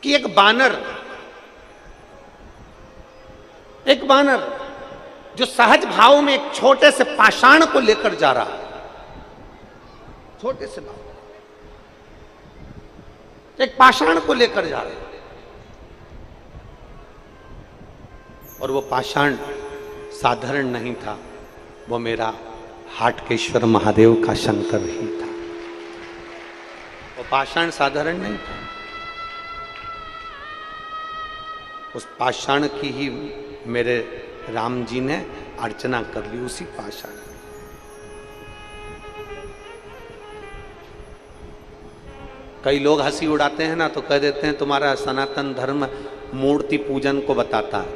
Speaker 1: कि एक बानर जो सहज भाव में एक छोटे से पाषाण को लेकर जा रहा, छोटे से भाव एक पाषाण को लेकर जा रहे, और वो पाषाण साधारण नहीं था, वो मेरा हाटकेश्वर महादेव का शंकर ही था। वो पाषाण साधारण नहीं था, उस पाषाण की ही मेरे राम जी ने अर्चना कर ली, उसी पाषाण। कई लोग हंसी उड़ाते हैं ना, तो कह देते हैं तुम्हारा सनातन धर्म मूर्ति पूजन को बताता है,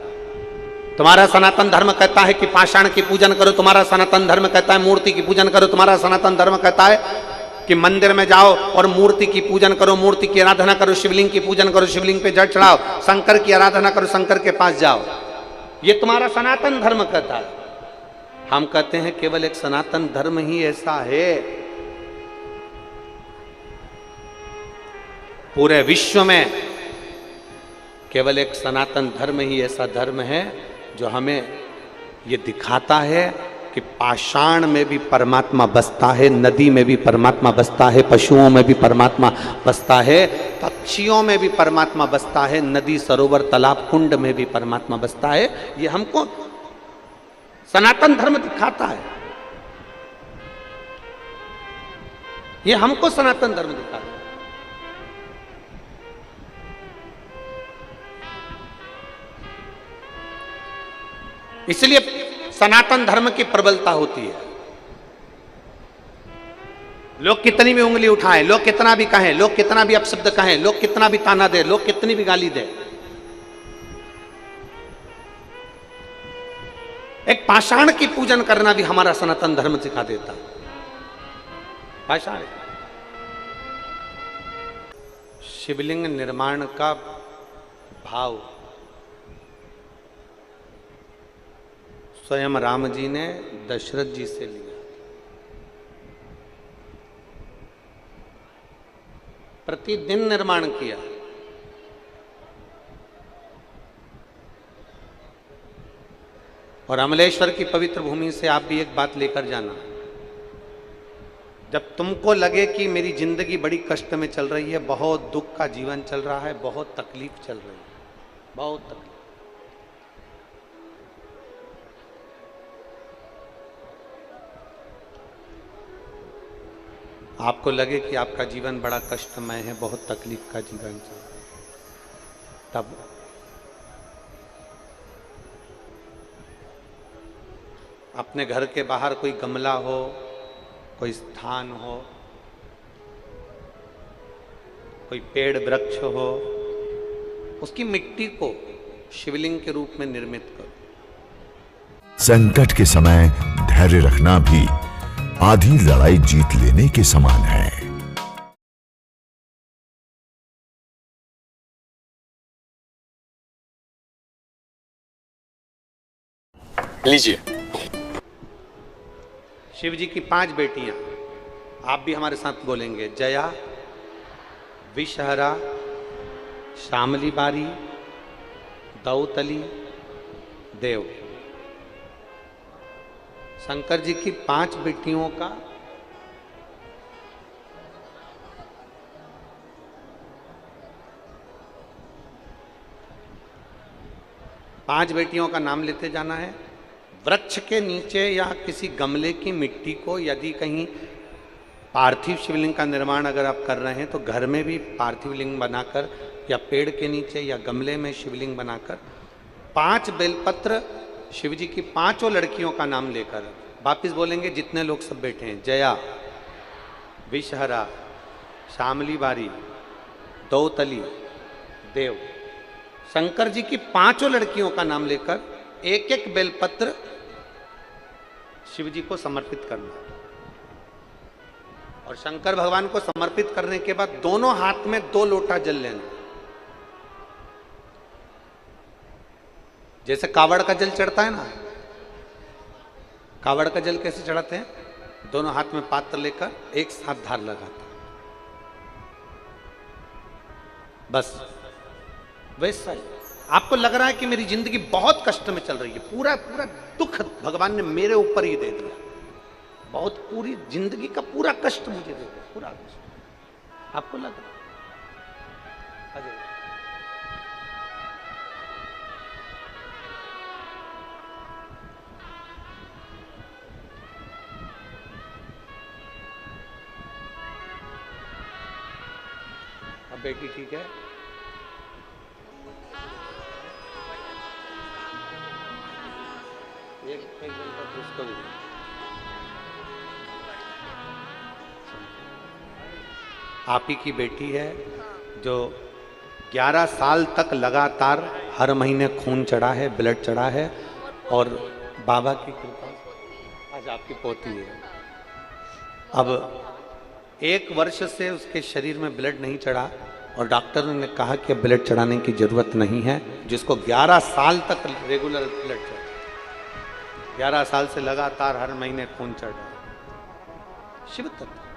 Speaker 1: तुम्हारा सनातन धर्म कहता है कि पाषाण की पूजन करो, तुम्हारा सनातन धर्म कहता है मूर्ति की पूजन करो, तुम्हारा सनातन धर्म कहता है कि मंदिर में जाओ और मूर्ति की पूजन करो, मूर्ति की आराधना करो, शिवलिंग की पूजन करो, शिवलिंग पे जल चढ़ाओ, शंकर की आराधना करो, शंकर के पास जाओ, ये तुम्हारा सनातन धर्म कहता है। हम कहते हैं केवल एक सनातन धर्म ही ऐसा है, पूरे विश्व में केवल एक सनातन धर्म ही ऐसा धर्म है जो हमें ये दिखाता है कि पाषाण में भी परमात्मा बसता है, नदी में भी परमात्मा बसता है, पशुओं में भी परमात्मा बसता है, पक्षियों में भी परमात्मा बसता है, नदी सरोवर तालाब कुंड में भी परमात्मा बसता है। ये हमको सनातन धर्म दिखाता है, ये हमको सनातन धर्म दिखाता है। इसलिए सनातन धर्म की प्रबलता होती है। लोग कितनी भी उंगली उठाएं, लोग कितना भी कहें, लोग कितना भी अपशब्द कहें, लोग कितना भी ताना दे, लोग कितनी भी गाली दे, एक पाषाण की पूजन करना भी हमारा सनातन धर्म सिखा देता है। पाषाण शिवलिंग निर्माण का भाव स्वयं राम जी ने दशरथ जी से लिया। प्रतिदिन निर्माण किया। और अमलेश्वर की पवित्र भूमि से आप भी एक बात लेकर जाना, जब तुमको लगे कि मेरी जिंदगी बड़ी कष्ट में चल रही है, बहुत दुख का जीवन चल रहा है, बहुत तकलीफ चल रही है, बहुत तकलीफ, आपको लगे कि आपका जीवन बड़ा कष्टमय है, बहुत तकलीफ का जीवन चल रहा है, तब अपने घर के बाहर कोई गमला हो, कोई स्थान हो, कोई पेड़ वृक्ष हो, उसकी मिट्टी को शिवलिंग के रूप में निर्मित करो।
Speaker 2: संकट के समय धैर्य रखना भी आधी लड़ाई जीत लेने के समान है।
Speaker 3: लीजिए।
Speaker 1: शिव जी की 5 बेटियां, आप भी हमारे साथ बोलेंगे। जया, विषहरा, श्यामली बारी, दौतली, देव। शंकर जी की 5 बेटियों का 5 बेटियों का नाम लेते जाना है। वृक्ष के नीचे या किसी गमले की मिट्टी को यदि कहीं पार्थिव शिवलिंग का निर्माण अगर आप कर रहे हैं तो घर में भी पार्थिव लिंग बनाकर या पेड़ के नीचे या गमले में शिवलिंग बनाकर 5 बेलपत्र शिव जी की 5 लड़कियों का नाम लेकर वापिस बोलेंगे जितने लोग सब बैठे हैं, जया, विषहरा, शामली बारी, दौतली, देव, शंकर जी की 5 लड़कियों का नाम लेकर एक एक बेलपत्र शिव जी को समर्पित करना। और शंकर भगवान को समर्पित करने के बाद दोनों हाथ में 2 लोटा जल लेना। जैसे कावड़ का जल चढ़ता है ना, कावड़ का जल कैसे चढ़ाते हैं? दोनों हाथ में पात्र लेकर एक साथ धार लगाते हैं, बस वैसा ही। आपको लग रहा है कि मेरी जिंदगी बहुत कष्ट में चल रही है, पूरा पूरा दुख भगवान ने मेरे ऊपर ही दे दिया, बहुत पूरी जिंदगी का पूरा कष्ट मुझे दे दिया, पूरा कष्ट आपको लग रहा है? अब बेटी ठीक है? एक बेलपत्र उसको भी दे। आप ही की बेटी है जो 11 साल तक लगातार हर महीने खून चढ़ा है, ब्लड चढ़ा है, और बाबा की कृपा आज आपकी पोती है। अब 1 वर्ष से उसके शरीर में ब्लड नहीं चढ़ा और डॉक्टर ने कहा कि ब्लड चढ़ाने की जरूरत नहीं है, जिसको 11 साल तक रेगुलर ब्लड चढ़ा, 11 साल से लगातार हर महीने खून चढ़ रहा है, शिव तत्व।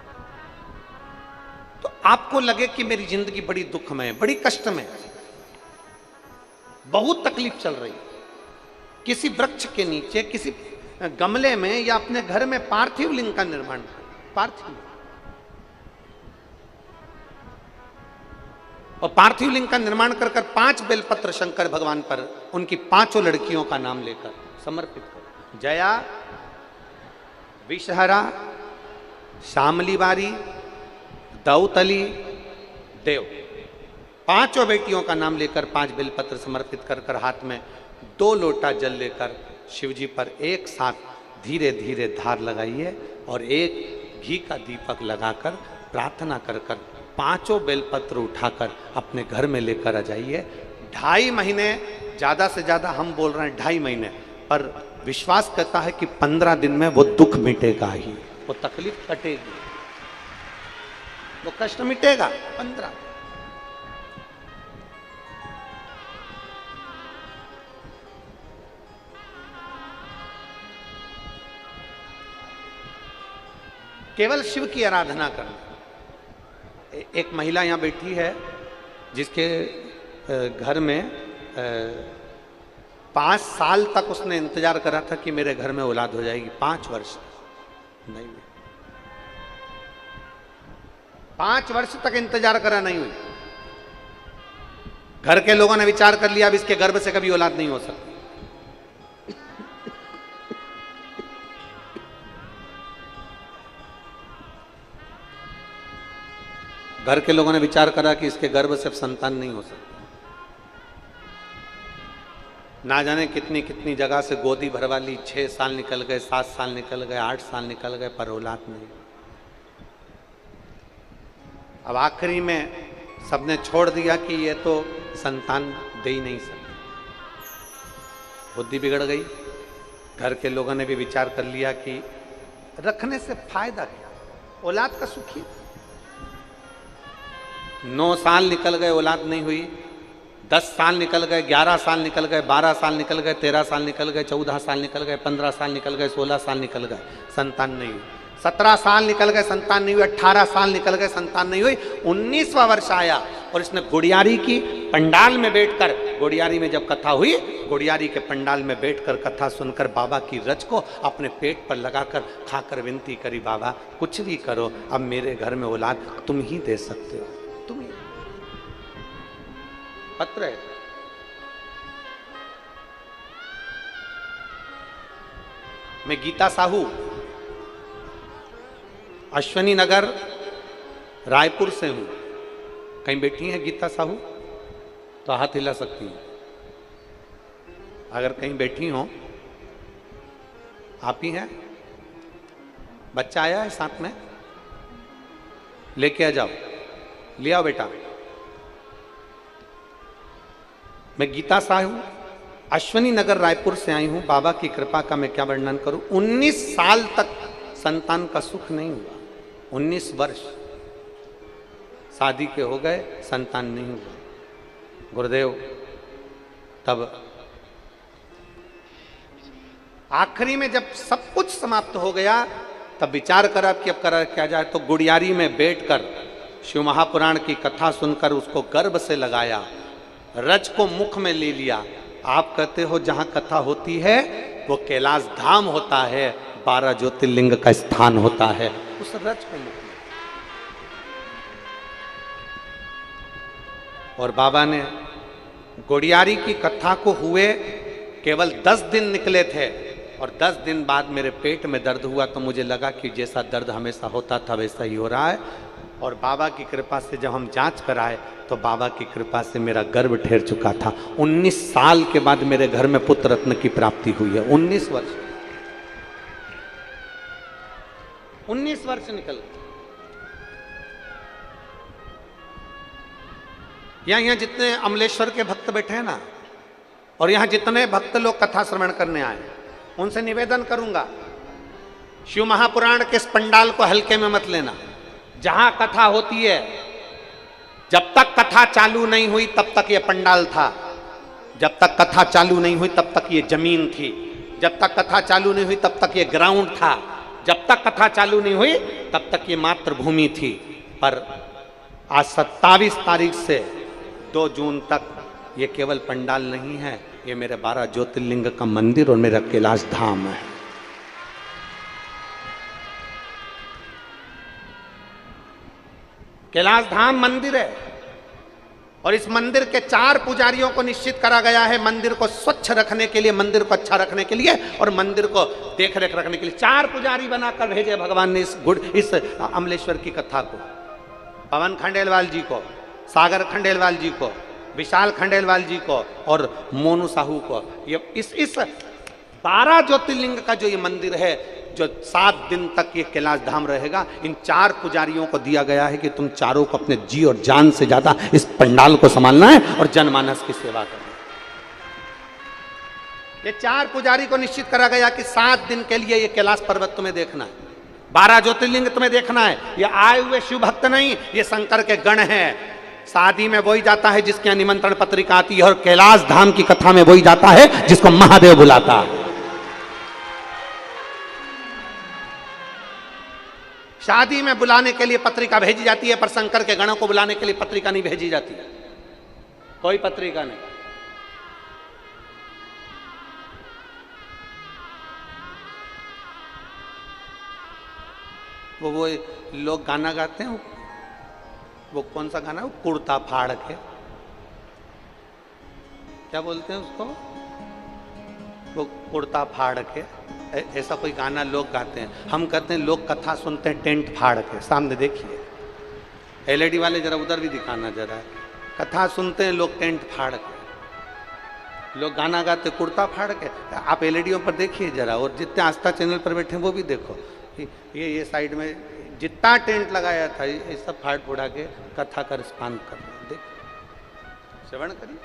Speaker 1: तो आपको लगे कि मेरी जिंदगी बड़ी दुखमय है, बड़ी कष्ट में है, बहुत तकलीफ चल रही है, किसी वृक्ष के नीचे, किसी गमले में या अपने घर में पार्थिव लिंग का निर्माण कर, पार्थिव, और पार्थिव लिंग का निर्माण कर 5 बेलपत्र शंकर भगवान पर उनकी 5 लड़कियों का नाम लेकर समर्पित करो। जया, विषहरा, शामली बारी, दौतली, देव, 5 बेटियों का नाम लेकर 5 बेलपत्र समर्पित कर हाथ में 2 लोटा जल लेकर शिव जी पर एक साथ धीरे धीरे धार लगाइए और एक घी का दीपक लगाकर प्रार्थना कर 5 बेलपत्र उठाकर अपने घर में लेकर आ जाइए। 2.5 महीने, ज्यादा से ज्यादा हम बोल रहे हैं 2.5 महीने, पर विश्वास करता है कि 15 दिन में वो दुख मिटेगा ही, वो तकलीफ कटेगी, वो कष्ट मिटेगा 15। केवल शिव की आराधना करना। एक महिला यहाँ बैठी है जिसके घर में 5 साल तक उसने इंतजार करा था कि मेरे घर में औलाद हो जाएगी, 5 वर्ष नहीं हुई, 5 वर्ष तक इंतजार करा, नहीं हुई। घर के लोगों ने विचार कर लिया अब इसके गर्भ से कभी औलाद नहीं हो सकती। घर के लोगों ने विचार करा कि इसके गर्भ से संतान नहीं हो सकती। ना जाने कितनी कितनी जगह से गोदी भरवा ली, 6 साल निकल गए, 7 साल निकल गए, 8 साल निकल गए, पर औलाद नहीं। अब आखिरी में सबने छोड़ दिया कि ये तो संतान दे ही नहीं सकते, बुद्धि बिगड़ गई। घर के लोगों ने भी विचार कर लिया कि रखने से फायदा क्या, औलाद का सुख ही। 9 साल निकल गए, औलाद नहीं हुई, 10 साल निकल गए, 11 साल निकल गए, 12 साल निकल गए, 13 साल निकल गए, 14 साल निकल गए, 15 साल निकल गए, 16 साल निकल गए, संतान नहीं हुई। 17 साल निकल गए, संतान नहीं हुई। 18 साल निकल गए, संतान नहीं हुई। 19वां वर्ष आया और इसने गुड़ियारी की पंडाल में बैठकर, गुड़ियारी में जब कथा हुई, गुड़ियारी के पंडाल में बैठकर कथा सुनकर बाबा की रज को अपने पेट पर लगाकर खाकर विनती करी, बाबा कुछ भी करो, अब मेरे घर में औलाद तुम ही दे सकते हो, तुम ही। पत्र है मैं गीता साहू अश्वनी नगर रायपुर से हूं। कहीं बैठी हैं गीता साहू तो हाथ हिला सकती हैं। अगर कहीं बैठी हो, आप ही हैं? बच्चा आया है साथ में, लेके आ जाओ, ले आओ बेटा। मैं गीता साहू अश्वनी नगर रायपुर से आई हूं। बाबा की कृपा का मैं क्या वर्णन करूं। 19 साल तक संतान का सुख नहीं हुआ। 19 वर्ष शादी के हो गए, संतान नहीं हुआ। गुरुदेव तब आखिरी में जब सब कुछ समाप्त हो गया, तब विचार करा कि अब करा क्या जाए। तो गुड़ियारी में बैठकर शिव महापुराण की कथा सुनकर उसको गर्भ से लगाया, रज को मुख में ले लिया। आप कहते हो जहां कथा होती है वो कैलाश धाम होता है, 12 ज्योतिर्लिंग का स्थान होता है उस रज को मुख में। और बाबा ने गुड़ियारी की कथा को हुए केवल 10 दिन निकले थे, और 10 दिन बाद मेरे पेट में दर्द हुआ तो मुझे लगा कि जैसा दर्द हमेशा होता था वैसा ही हो रहा है। और बाबा की कृपा से जब हम जांच कराए तो बाबा की कृपा से मेरा गर्भ ठहर चुका था। 19 साल के बाद मेरे घर में पुत्र रत्न की प्राप्ति हुई है। 19 वर्ष 19 वर्ष निकल गए। यहाँ जितने अमलेश्वर के भक्त बैठे हैं ना, और यहाँ जितने भक्त लोग कथा श्रवण करने आए, उनसे निवेदन करूंगा, शिव महापुराण के इस पंडाल को हल्के में मत लेना। जहां कथा होती है, जब तक कथा चालू नहीं हुई तब तक ये पंडाल था, जब तक कथा चालू नहीं हुई तब तक ये जमीन थी, जब तक कथा चालू नहीं हुई तब तक ये ग्राउंड था, जब तक कथा चालू नहीं हुई तब तक ये मातृभूमि थी। पर आज 27 तारीख से 2 जून तक ये केवल पंडाल नहीं है, ये मेरे 12 ज्योतिर्लिंग का मंदिर और मेरा कैलाश धाम है। कैलाश धाम मंदिर है, और इस मंदिर के 4 पुजारियों को निश्चित करा गया है मंदिर को स्वच्छ रखने के लिए, मंदिर को अच्छा रखने के लिए और मंदिर को देख रेख रखने के लिए। 4 पुजारी बनाकर भेजे भगवान ने इस अमलेश्वर की कथा को। पवन खंडेलवाल जी को, सागर खंडेलवाल जी को, विशाल खंडेलवाल जी को और मोनू साहू को। ये इस 12 ज्योतिर्लिंग का जो ये मंदिर है, जो 7 दिन तक ये कैलाश धाम रहेगा, इन 4 पुजारियों को दिया गया है कि तुम चारों को अपने जी और जान से ज्यादा इस पंडाल को संभालना है और जनमानस की सेवा करना है। ये 4 पुजारी को निश्चित करा गया कि 7 दिन के लिए ये कैलाश पर्वत तुम्हें देखना है, 12 ज्योतिर्लिंग तुम्हें देखना है। ये आए हुए शिव भक्त नहीं, ये शंकर के गण हैं। शादी में वही जाता है जिसके निमंत्रण पत्रिका आती है, और कैलाश धाम की कथा में वही जाता है जिसको महादेव बुलाता है। शादी में बुलाने के लिए पत्रिका भेजी जाती है, पर शंकर के गणों को बुलाने के लिए पत्रिका नहीं भेजी जाती, कोई पत्रिका नहीं। वो लोग गाना गाते हैं, वो कौन सा गाना है, वो कुर्ता फाड़ के, क्या बोलते हैं उसको, वो कुर्ता फाड़ के, ऐसा कोई गाना लोग गाते हैं। हम कहते हैं लोग कथा सुनते हैं टेंट फाड़ के। सामने देखिए, एलईडी वाले जरा उधर भी दिखाना जरा। कथा सुनते हैं लोग टेंट फाड़ के, लोग गाना गाते कुर्ता फाड़ के। आप एलईडीओं पर देखिए जरा, और जितने आस्था चैनल पर बैठे हैं वो भी देखो। ये साइड में जितना टेंट लगाया था ये सब फाड़ फुड़ा के कथा का रिस्पान कर रहे हैं। देख, श्रवण करिए,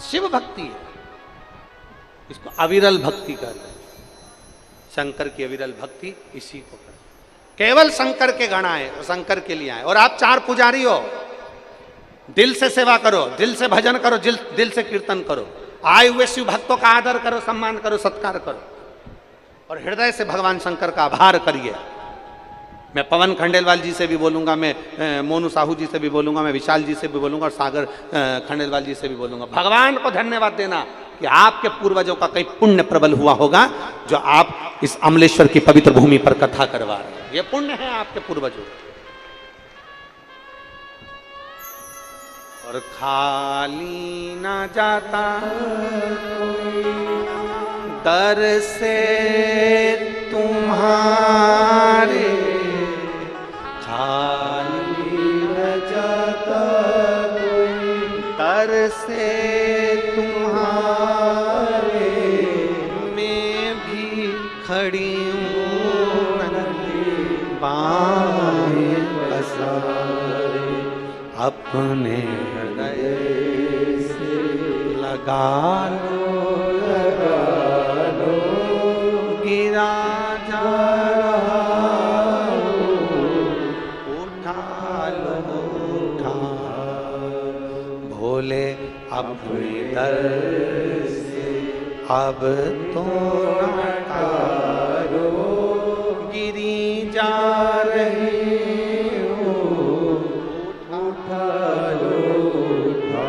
Speaker 1: शिव भक्ति है, इसको अविरल भक्ति कहते हैं। शंकर की अविरल भक्ति इसी को कहते हैं। केवल शंकर के गण आए और शंकर के लिए आए। और आप 4 पुजारी हो, दिल से सेवा करो, दिल से भजन करो, दिल से कीर्तन करो, आए हुए शिव भक्तों का आदर करो, सम्मान करो, सत्कार करो, और हृदय से भगवान शंकर का आभार करिए। मैं पवन खंडेलवाल जी से भी बोलूंगा, मैं मोनू साहू जी से भी बोलूंगा, मैं विशाल जी से भी बोलूंगा, और सागर खंडेलवाल जी से भी बोलूंगा। भगवान को धन्यवाद देना कि आपके पूर्वजों का कई पुण्य प्रबल हुआ होगा, जो आप इस अमलेश्वर की पवित्र भूमि पर कथा करवा रहे हैं। ये पुण्य है आपके पूर्वजों। और खाली ना जाता दर से तुम्हारे, खाली न जाता दर से तुम्हारे, मैं भी खड़ी हूँ बाहें पसारे, अपने हृदय से लगा लो, गिरा जा रहा उठा लो, उठा भोले अपने दर से अब तो न टारो, गिरी जा रही हो, उठा लो, उठा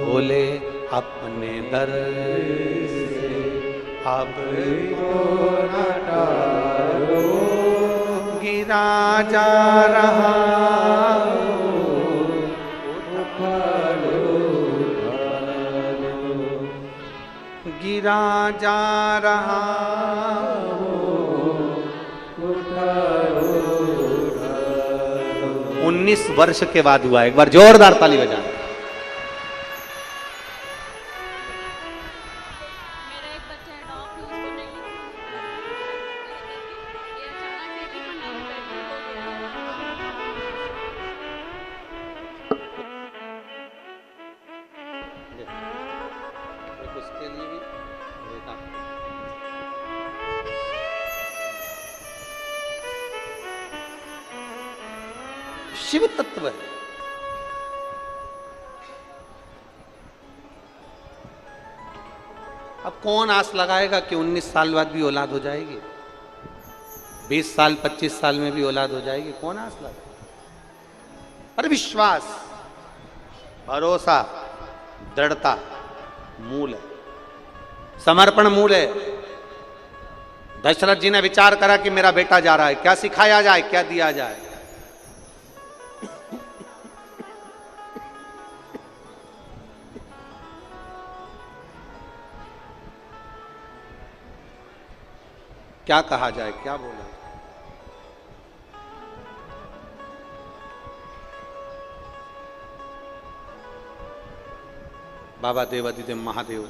Speaker 1: भोले अपने दर से अब तो न टारो, गिरा जा रहा गिरा जा रहा 19 वर्ष के बाद हुआ। एक बार जोरदार ताली बजा।
Speaker 4: मेरा एक बच्चा है डॉग, उसको नहीं ये अचानक से कि मैं नहीं बैठी हो
Speaker 1: उसके लिए भी शिव तत्व है। अब कौन आस लगाएगा कि 19 साल बाद भी औलाद हो जाएगी, 20 साल 25 साल में भी औलाद हो जाएगी, कौन आस लगाएगा? पर विश्वास, भरोसा, दृढ़ता मूल है, समर्पण मूल है। दशरथ जी ने विचार करा कि मेरा बेटा जा रहा है, क्या सिखाया जाए, क्या दिया जाए। क्या कहा जाए, क्या बोला जाए? बाबा देवादिदेव महादेव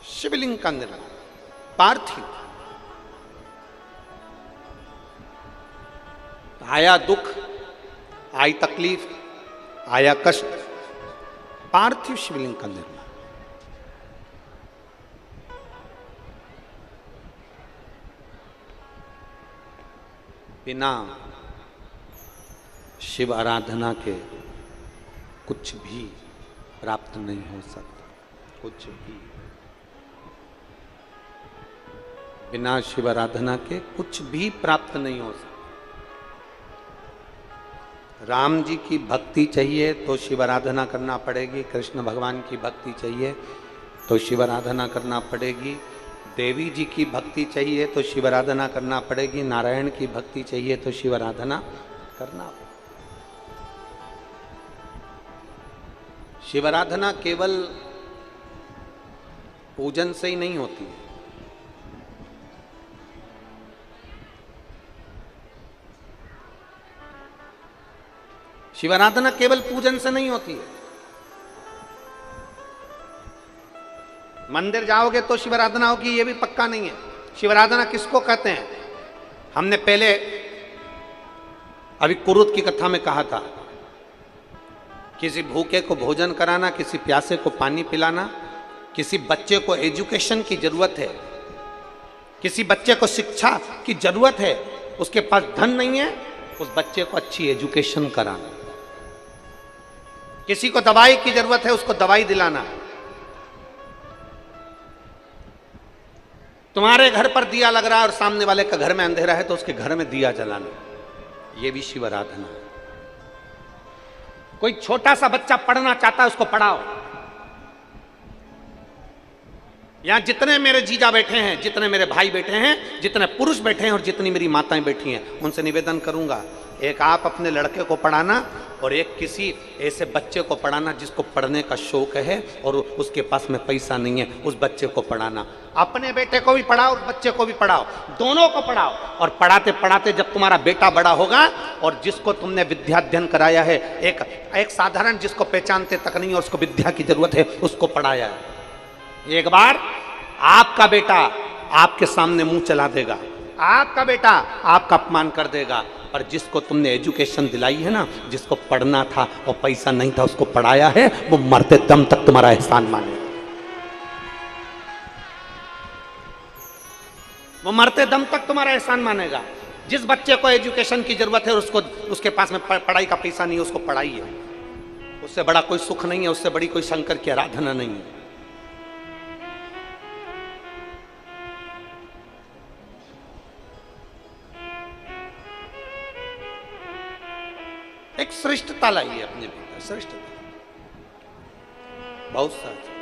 Speaker 1: शिवलिंग का निर्माण, पार्थिव, आया दुख, आई तकलीफ, आया कष्ट, पार्थिव शिवलिंग का निर्माण। बिना शिव आराधना के कुछ भी प्राप्त नहीं हो सकता, कुछ भी। बिना शिव आराधना के कुछ भी प्राप्त नहीं हो सकता। राम जी की भक्ति चाहिए तो शिव आराधना करना पड़ेगी, कृष्ण भगवान की भक्ति चाहिए तो शिव आराधना करना पड़ेगी, देवी जी की भक्ति चाहिए तो शिव आराधना करना पड़ेगी, नारायण की भक्ति चाहिए तो शिव आराधना करना पड़ेगी। शिव आराधना केवल पूजन से ही नहीं होती है। शिव आराधना केवल पूजन से नहीं होती है। मंदिर जाओगे तो शिव आराधना होगी, ये भी पक्का नहीं है। शिव आराधना किसको कहते हैं? हमने पहले अभी कुरुत की कथा में कहा था, किसी भूखे को भोजन कराना, किसी प्यासे को पानी पिलाना, किसी बच्चे को एजुकेशन की जरूरत है, किसी बच्चे को शिक्षा की जरूरत है, उसके पास धन नहीं है, उस बच्चे को अच्छी एजुकेशन कराना। किसी को दवाई की जरूरत है, उसको दवाई दिलाना। तुम्हारे घर पर दिया लग रहा है और सामने वाले का घर में अंधेरा है तो उसके घर में दिया जलाना, यह भी शिव आराधना है। कोई छोटा सा बच्चा पढ़ना चाहता है, उसको पढ़ाओ। यहाँ जितने मेरे जीजा बैठे हैं, जितने मेरे भाई बैठे हैं, जितने पुरुष बैठे हैं और जितनी मेरी माताएं बैठी हैं, उनसे निवेदन करूंगा, एक आप अपने लड़के को पढ़ाना और एक किसी ऐसे बच्चे को पढ़ाना जिसको पढ़ने का शौक है और उसके पास में पैसा नहीं है, उस बच्चे को पढ़ाना। अपने बेटे को भी पढ़ाओ और बच्चे को भी पढ़ाओ, दोनों को पढ़ाओ। और पढ़ाते पढ़ाते जब तुम्हारा बेटा बड़ा होगा और जिसको तुमने विद्याध्ययन कराया है, एक साधारण जिसको पहचानते तक नहीं और उसको विद्या की जरूरत है, उसको पढ़ाया है, एक बार आपका बेटा आपके सामने मुंह चला देगा, आपका बेटा आपका अपमान कर देगा। पर जिसको तुमने एजुकेशन दिलाई है ना, जिसको पढ़ना था और पैसा नहीं था उसको पढ़ाया है, वो मरते दम तक तुम्हारा एहसान मानेगा, वो मरते दम तक तुम्हारा एहसान मानेगा। जिस बच्चे को एजुकेशन की जरूरत है उसको, उसके पास में पढ़ाई का पैसा नहीं है, उसको पढ़ाइए। उससे बड़ा कोई सुख नहीं है, उससे बड़ी कोई शंकर की आराधना नहीं है। एक श्रेष्ठता लाइए अपने भीतर, श्रेष्ठता बहुत सारी।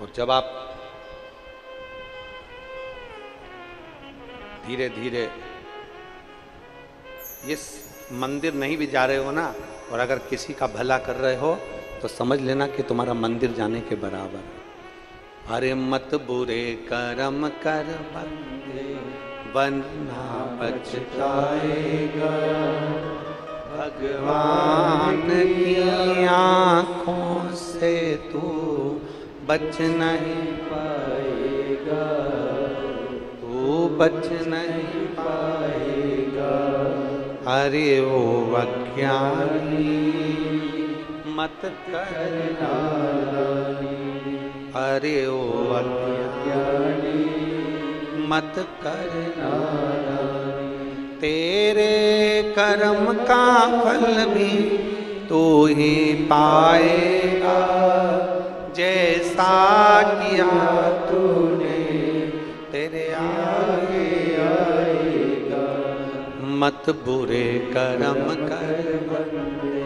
Speaker 1: और जब आप धीरे धीरे इस मंदिर नहीं भी जा रहे हो ना, और अगर किसी का भला कर रहे हो तो समझ लेना कि तुम्हारा मंदिर जाने के बराबर है। अरे मत बुरे कर्म कर बंदे, वरना पछताएगा, भगवान की आंखों से तू बच नहीं पाएगा, तू बच नहीं पाएगा। अरे ओ अज्ञानी मत करना, अरे ओ अज्ञानी मत करना, तेरे कर्म का फल भी तू ही पाएगा, जैसा किया तूने तेरे आगे आएगा। मत बुरे कर्म कर बंदे,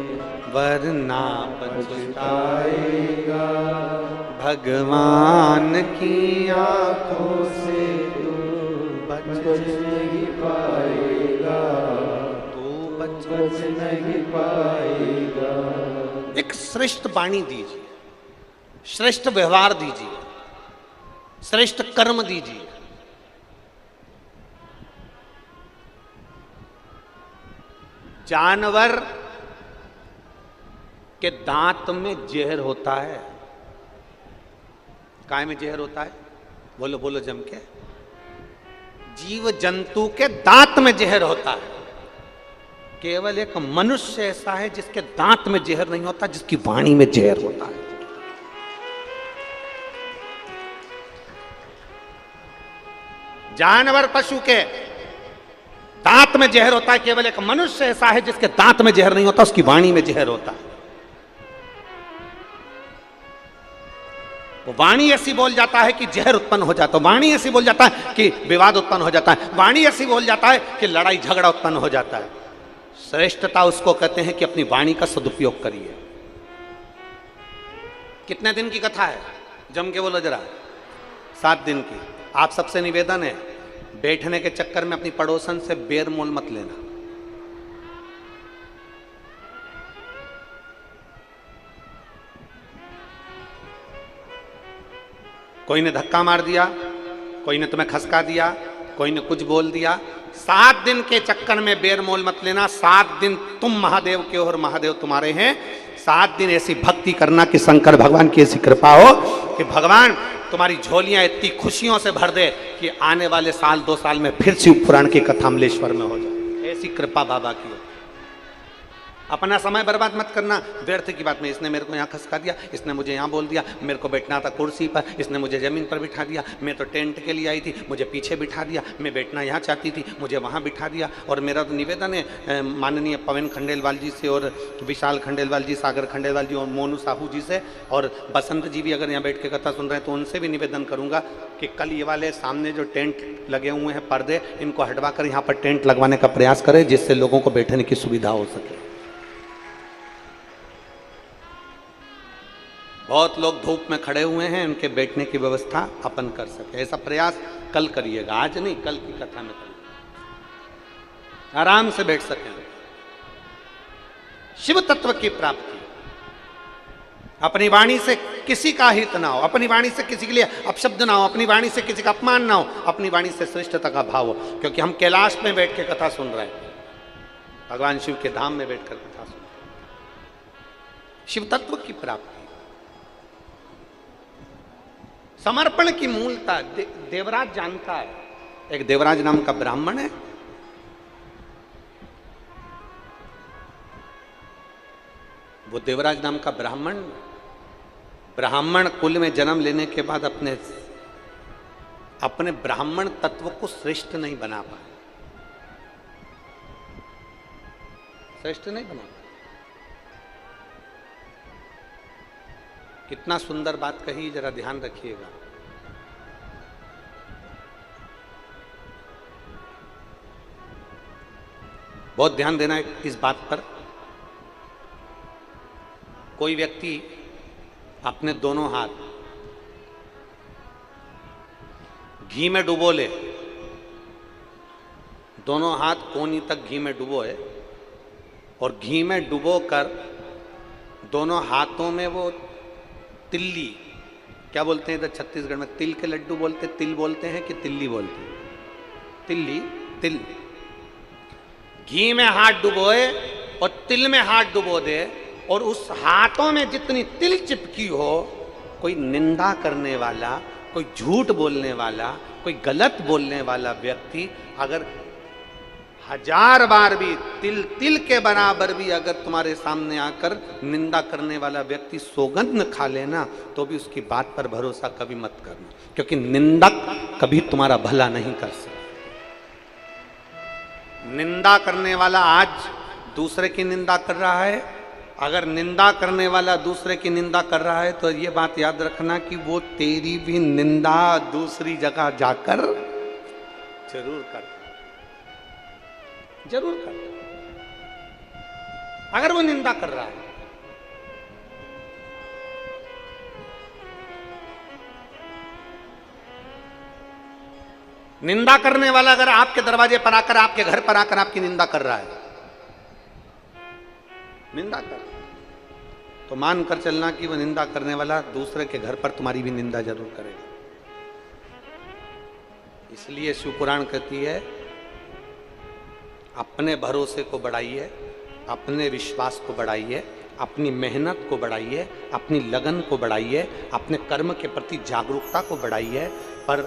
Speaker 1: वरना पछताएगा, भगवान की आंखों से तू बच नहीं पाएगा, तू बच नहीं पाएगा। एक श्रेष्ठ वाणी दीजिए, श्रेष्ठ व्यवहार दीजिए, श्रेष्ठ कर्म दीजिए। जानवर के दांत में जहर होता है, काय में जहर होता है? बोलो बोलो जम के। जीव जंतु के दांत में जहर होता है। केवल एक मनुष्य ऐसा है जिसके दांत में जहर नहीं होता, जिसकी वाणी में जहर होता है। जानवर पशु के दांत में जहर होता है, केवल एक मनुष्य ऐसा है जिसके दांत में जहर नहीं होता, उसकी वाणी में जहर होता है। वो वाणी ऐसी बोल जाता है कि जहर उत्पन्न हो जाता है, वाणी ऐसी बोल जाता है कि विवाद उत्पन्न हो जाता है, वाणी ऐसी बोल जाता है कि लड़ाई झगड़ा उत्पन्न हो जाता है। श्रेष्ठता उसको कहते हैं कि अपनी वाणी का सदुपयोग करिए। कितने दिन की कथा है? जम के बोलो जरा। 7 दिन की। आप सबसे निवेदन है, बैठने के चक्कर में अपनी पड़ोसन से बेर मोल मत लेना। कोई ने धक्का मार दिया, कोई ने तुम्हें खसका दिया, कोई ने कुछ बोल दिया, 7 दिन के चक्कर में बेर मोल मत लेना। 7 दिन तुम महादेव के हो और महादेव तुम्हारे हैं। 7 दिन ऐसी भक्ति करना कि शंकर भगवान की ऐसी कृपा हो कि भगवान तुम्हारी झोलियां इतनी खुशियों से भर दे कि आने वाले साल 2 साल में फिर शिव पुराण की कथा अमलेश्वर में हो जाए। ऐसी कृपा बाबा की हो। अपना समय बर्बाद मत करना व्यर्थ की बात में। इसने मेरे को यहाँ खसका दिया, इसने मुझे यहाँ बोल दिया, मेरे को बैठना था कुर्सी पर, इसने मुझे ज़मीन पर बिठा दिया, मैं तो टेंट के लिए आई थी, मुझे पीछे बिठा दिया, मैं बैठना यहाँ चाहती थी, मुझे वहाँ बिठा दिया। और मेरा तो निवेदन है माननीय पवन खंडेलवाल जी से और विशाल खंडेलवाल जी, सागर खंडेलवाल जी और मोनू साहू जी से, और बसंत जी भी अगर यहाँ बैठ के कथा सुन रहे हैं तो उनसे भी निवेदन करूँगा कि कल ये वाले सामने जो टेंट लगे हुए हैं पर्दे, इनको हटवा कर यहाँ पर टेंट लगवाने का प्रयास करें, जिससे लोगों को बैठने की सुविधा हो सके। बहुत लोग धूप में खड़े हुए हैं, उनके बैठने की व्यवस्था अपन कर सके, ऐसा प्रयास कल करिएगा, आज नहीं, कल की कथा में करिएगा, आराम से बैठ सकें। शिव तत्व की प्राप्ति, अपनी वाणी से किसी का हित ना हो, अपनी वाणी से किसी के लिए अपशब्द ना हो, अपनी वाणी से किसी का अपमान ना हो, अपनी वाणी से श्रेष्ठता का भाव हो। क्योंकि हम कैलाश में बैठ के कथा सुन रहे हैं, भगवान शिव के धाम में बैठकर कथा सुन रहे हैं। शिव तत्व की प्राप्ति, समर्पण की मूलता देवराज जानता है। एक देवराज नाम का ब्राह्मण है, वो देवराज नाम का ब्राह्मण कुल में जन्म लेने के बाद अपने ब्राह्मण तत्व को श्रेष्ठ नहीं बना पाए, श्रेष्ठ नहीं बना पाए। कितना सुंदर बात कही, जरा ध्यान रखिएगा। बहुत ध्यान देना है इस बात पर। कोई व्यक्ति अपने दोनों हाथ घी में डुबो ले, दोनों हाथ कोनी तक घी में डुबोए और घी में डुबो कर दोनों हाथों में वो तिल्ली, क्या बोलते हैं इधर छत्तीसगढ़ में, तिल के लड्डू बोलते, तिल बोलते हैं कि तिल्ली बोलते हैं, तिल्ली, तिल, घी में हाथ डुबोए और तिल में हाथ डुबो दे, और उस हाथों में जितनी तिल चिपकी हो, कोई निंदा करने वाला, कोई झूठ बोलने वाला, कोई गलत बोलने वाला व्यक्ति अगर 1000 बार भी तिल के बराबर भी अगर तुम्हारे सामने आकर निंदा करने वाला व्यक्ति सौगंध खा लेना, तो भी उसकी बात पर भरोसा कभी मत करना, क्योंकि निंदक कभी तुम्हारा भला नहीं कर सकता। निंदा करने वाला आज दूसरे की निंदा कर रहा है, अगर निंदा करने वाला दूसरे की निंदा कर रहा है तो ये बात याद रखना कि वो तेरी भी निंदा दूसरी जगह जाकर जरूर करता, जरूर करता, अगर वो निंदा कर रहा है। निंदा करने वाला अगर आपके दरवाजे पर आकर, आपके घर पर आकर आपकी निंदा कर रहा है, निंदा कर, तो मान कर चलना कि वह निंदा करने वाला दूसरे के घर पर तुम्हारी भी निंदा जरूर करेगा। इसलिए शिव पुराण कहती है, अपने भरोसे को बढ़ाइए, अपने विश्वास को बढ़ाइए, अपनी मेहनत को बढ़ाइए, अपनी लगन को बढ़ाइए, अपने कर्म के प्रति जागरूकता को बढ़ाइए, पर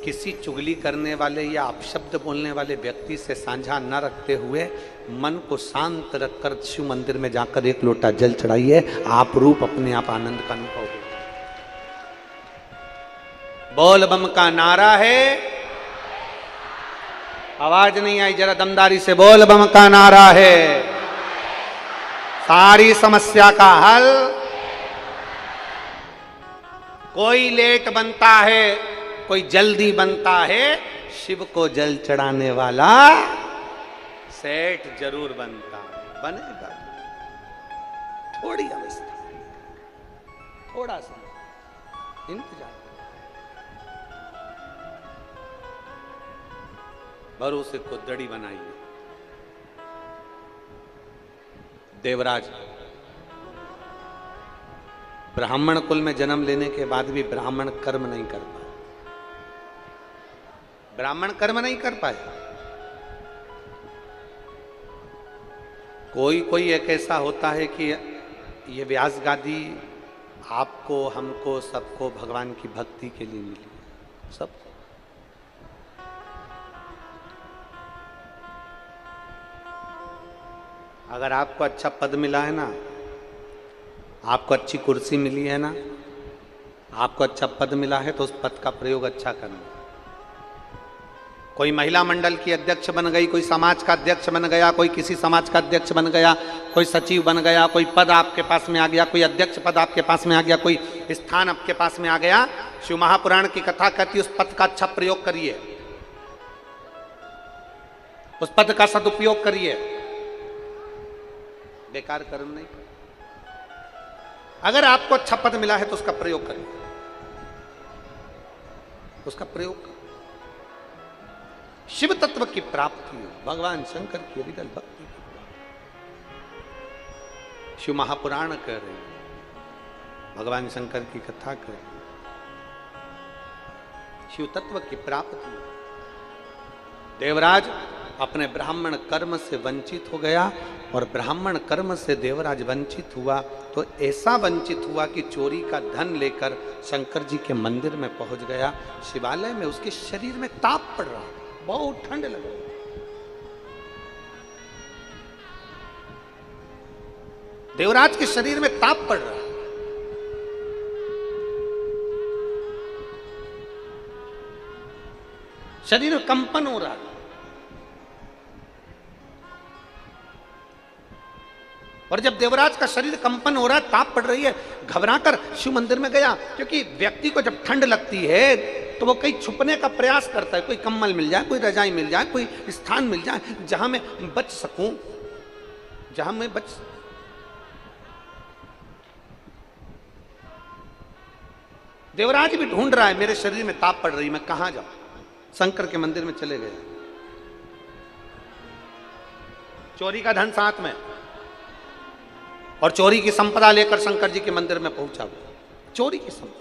Speaker 1: किसी चुगली करने वाले या अपशब्द बोलने वाले व्यक्ति से साझा न रखते हुए मन को शांत रखकर शिव मंदिर में जाकर एक लोटा जल चढ़ाइए, आप रूप अपने आप आनंद का अनुभव होगा। बोल बम का नारा है, आवाज नहीं आई, जरा दमदारी से बोल बम का नारा है, सारी समस्या का हल। कोई लेट बनता है, कोई जल्दी बनता है, शिव को जल चढ़ाने वाला सेठ जरूर बनता है, बनेगा। थोड़ी अवस्था, थोड़ा सा इंतजार, भरोसे को दड़ी बनाइए। देवराज ब्राह्मण कुल में जन्म लेने के बाद भी ब्राह्मण कर्म नहीं कर पाए, ब्राह्मण कर्म नहीं कर पाए। कोई कोई एक ऐसा होता है कि ये व्यास गादी आपको, हमको, सबको भगवान की भक्ति के लिए मिली, सब। अगर आपको अच्छा पद मिला है ना, आपको अच्छी कुर्सी मिली है ना, आपको अच्छा पद मिला है तो उस पद का प्रयोग अच्छा करना। कोई महिला मंडल की अध्यक्ष बन गई, कोई समाज का अध्यक्ष बन गया, कोई किसी समाज का अध्यक्ष बन गया, कोई सचिव बन गया, कोई पद आपके पास में आ गया, कोई अध्यक्ष पद आपके पास में आ गया, कोई स्थान आपके पास में आ गया, शिव महापुराण की कथा कहती है उस पद का अच्छा प्रयोग करिए, उस पद का सदुपयोग करिए, बेकार कर्म नहीं। अगर आपको अच्छा पद मिला है तो उसका प्रयोग करिए, उसका प्रयोग करिए। शिव तत्व की प्राप्ति हो, भगवान शंकर की हरिदल भक्ति की शिव महापुराण कर रहे हैं, भगवान शंकर की कथा कर रहे हैं, शिव तत्व की प्राप्ति। देवराज अपने ब्राह्मण कर्म से वंचित हो गया और ब्राह्मण कर्म से देवराज वंचित हुआ तो ऐसा वंचित हुआ कि चोरी का धन लेकर शंकर जी के मंदिर में पहुंच गया। शिवालय में उसके शरीर में ताप पड़ रहा, बहुत ठंड लग रही। देवराज के शरीर में ताप पड़ रहा, शरीर में कंपन हो रहा। और जब देवराज का शरीर कंपन हो रहा है, ताप पड़ रही है, घबराकर शिव मंदिर में गया, क्योंकि व्यक्ति को जब ठंड लगती है तो वो कहीं छुपने का प्रयास करता है, कोई कम्बल मिल जाए, कोई रजाई मिल जाए, कोई स्थान मिल जाए जहां मैं बच सकूं, जहां मैं बच। देवराज भी ढूंढ रहा है, मेरे शरीर में ताप पड़ रही, मैं कहां जाऊं। शंकर के मंदिर में चले गए, चोरी का धन साथ में और चोरी की संपदा लेकर शंकर जी के मंदिर में पहुंचा। चोरी की संपदा,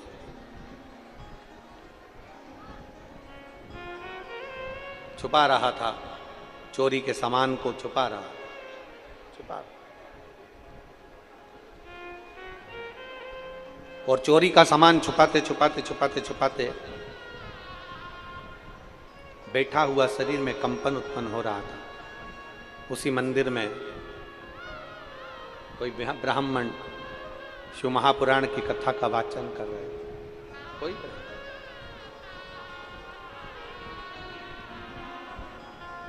Speaker 1: छुपा रहा था, चोरी के सामान को छुपा रहा। और चोरी का सामान छुपाते छुपाते छुपाते छुपाते बैठा हुआ शरीर में कंपन उत्पन्न हो रहा था। उसी मंदिर में कोई ब्राह्मण शिव महापुराण की कथा का वाचन कर रहे हैं, कोई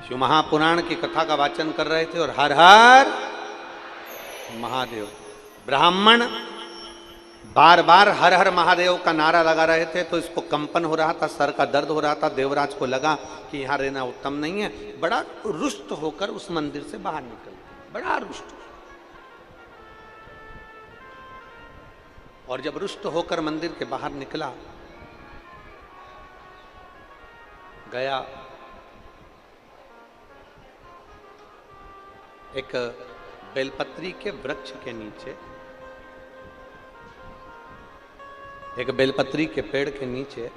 Speaker 1: शिव महापुराण की कथा का वाचन कर रहे थे और हर हर महादेव। ब्राह्मण बार बार हर हर महादेव का नारा लगा रहे थे तो इसको कंपन हो रहा था, सर का दर्द हो रहा था। देवराज को लगा कि यहां रहना उत्तम नहीं है, बड़ा रुष्ट होकर उस मंदिर से बाहर निकल, बड़ा रुष्ट। और जब रुष्ट होकर मंदिर के बाहर निकला, गया एक बेलपत्री के वृक्ष के नीचे, एक बेलपत्री के पेड़ के नीचे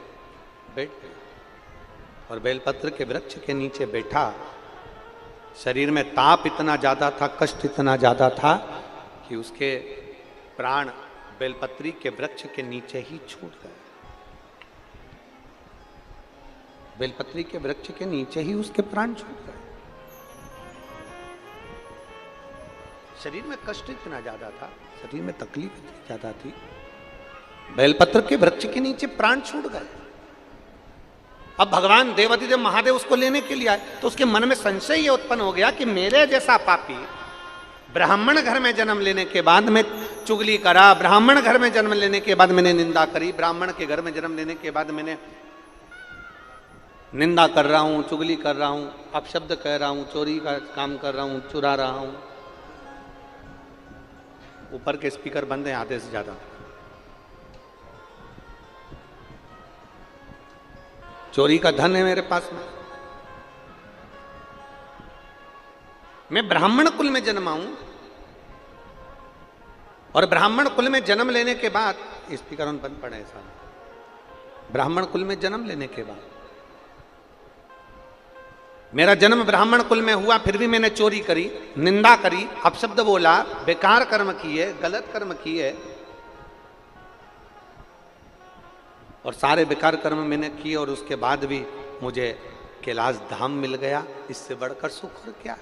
Speaker 1: बैठ गया और बेलपत्र के वृक्ष के नीचे बैठा। शरीर में ताप इतना ज्यादा था, कष्ट इतना ज्यादा था कि उसके प्राण बेलपत्री के वृक्ष के नीचे ही छूट गए। बेलपत्री के वृक्ष के नीचे ही उसके प्राण छूट गए। शरीर में कष्ट इतना ज्यादा था, शरीर में तकलीफ इतनी ज्यादा थी, बेलपत्र के वृक्ष के नीचे प्राण छूट गए। अब भगवान देवाधिदेव महादेव उसको लेने के लिए आए तो उसके मन में संशय ये उत्पन्न हो गया कि मेरे जैसा पापी ब्राह्मण घर में जन्म लेने के बाद मैं चुगली करा, ब्राह्मण घर में जन्म लेने के बाद मैंने निंदा करी, ब्राह्मण के घर में जन्म लेने के बाद मैंने निंदा कर रहा हूं, चुगली कर रहा हूं, अपशब्द कह रहा हूं, चोरी का काम कर रहा हूं, चुरा रहा हूं। ऊपर के स्पीकर बंद हैं आधे से ज्यादा। चोरी का धन है मेरे पास में, मैं ब्राह्मण कुल में जन्मा हूं और ब्राह्मण कुल में जन्म लेने के बाद, स्पीकर उन बंद पड़े ऐसा, ब्राह्मण कुल में जन्म लेने के बाद मेरा जन्म ब्राह्मण कुल में हुआ, फिर भी मैंने चोरी करी, निंदा करी, अपशब्द बोला, बेकार कर्म किए, गलत कर्म किए और सारे बेकार कर्म मैंने किए और उसके बाद भी मुझे कैलाश धाम मिल गया। इससे बढ़कर सुख और क्या।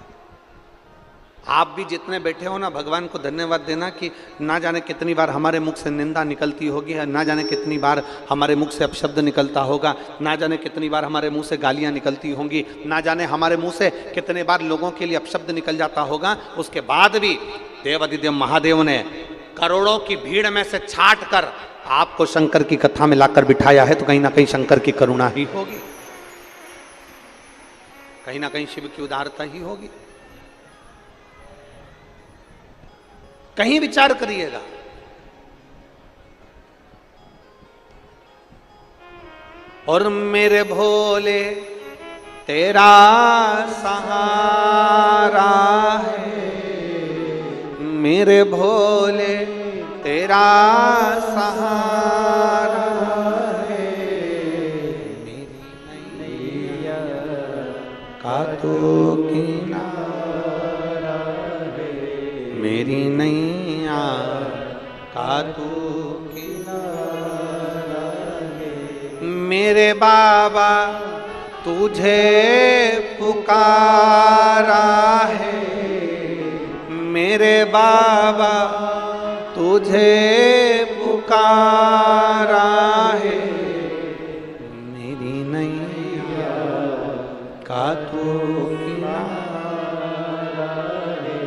Speaker 1: आप भी जितने बैठे हो ना, भगवान को धन्यवाद देना कि ना जाने कितनी बार हमारे मुख से निंदा निकलती होगी, ना जाने कितनी बार हमारे मुख से अपशब्द निकलता होगा, ना जाने कितनी बार हमारे मुंह से गालियां निकलती होंगी, ना जाने हमारे मुंह से कितने बार लोगों के लिए अपशब्द निकल जाता होगा। उसके बाद भी देवाधिदेव महादेव ने करोड़ों की भीड़ में से छाट कर आपको शंकर की कथा में लाकर बिठाया है, तो कहीं ना कहीं शंकर की करुणा ही होगी, कहीं ना कहीं शिव की उदारता ही होगी। कहीं विचार करिएगा। और मेरे भोले तेरा सहारा है, मेरे भोले तेरा सहारा है, मेरी नैया का तो किनारा है, मेरी नैया का तो किनारा है। मेरे बाबा तुझे पुकारा है, मेरे बाबा तुझे पुकारा है, मेरी नैया का तो किनारा है,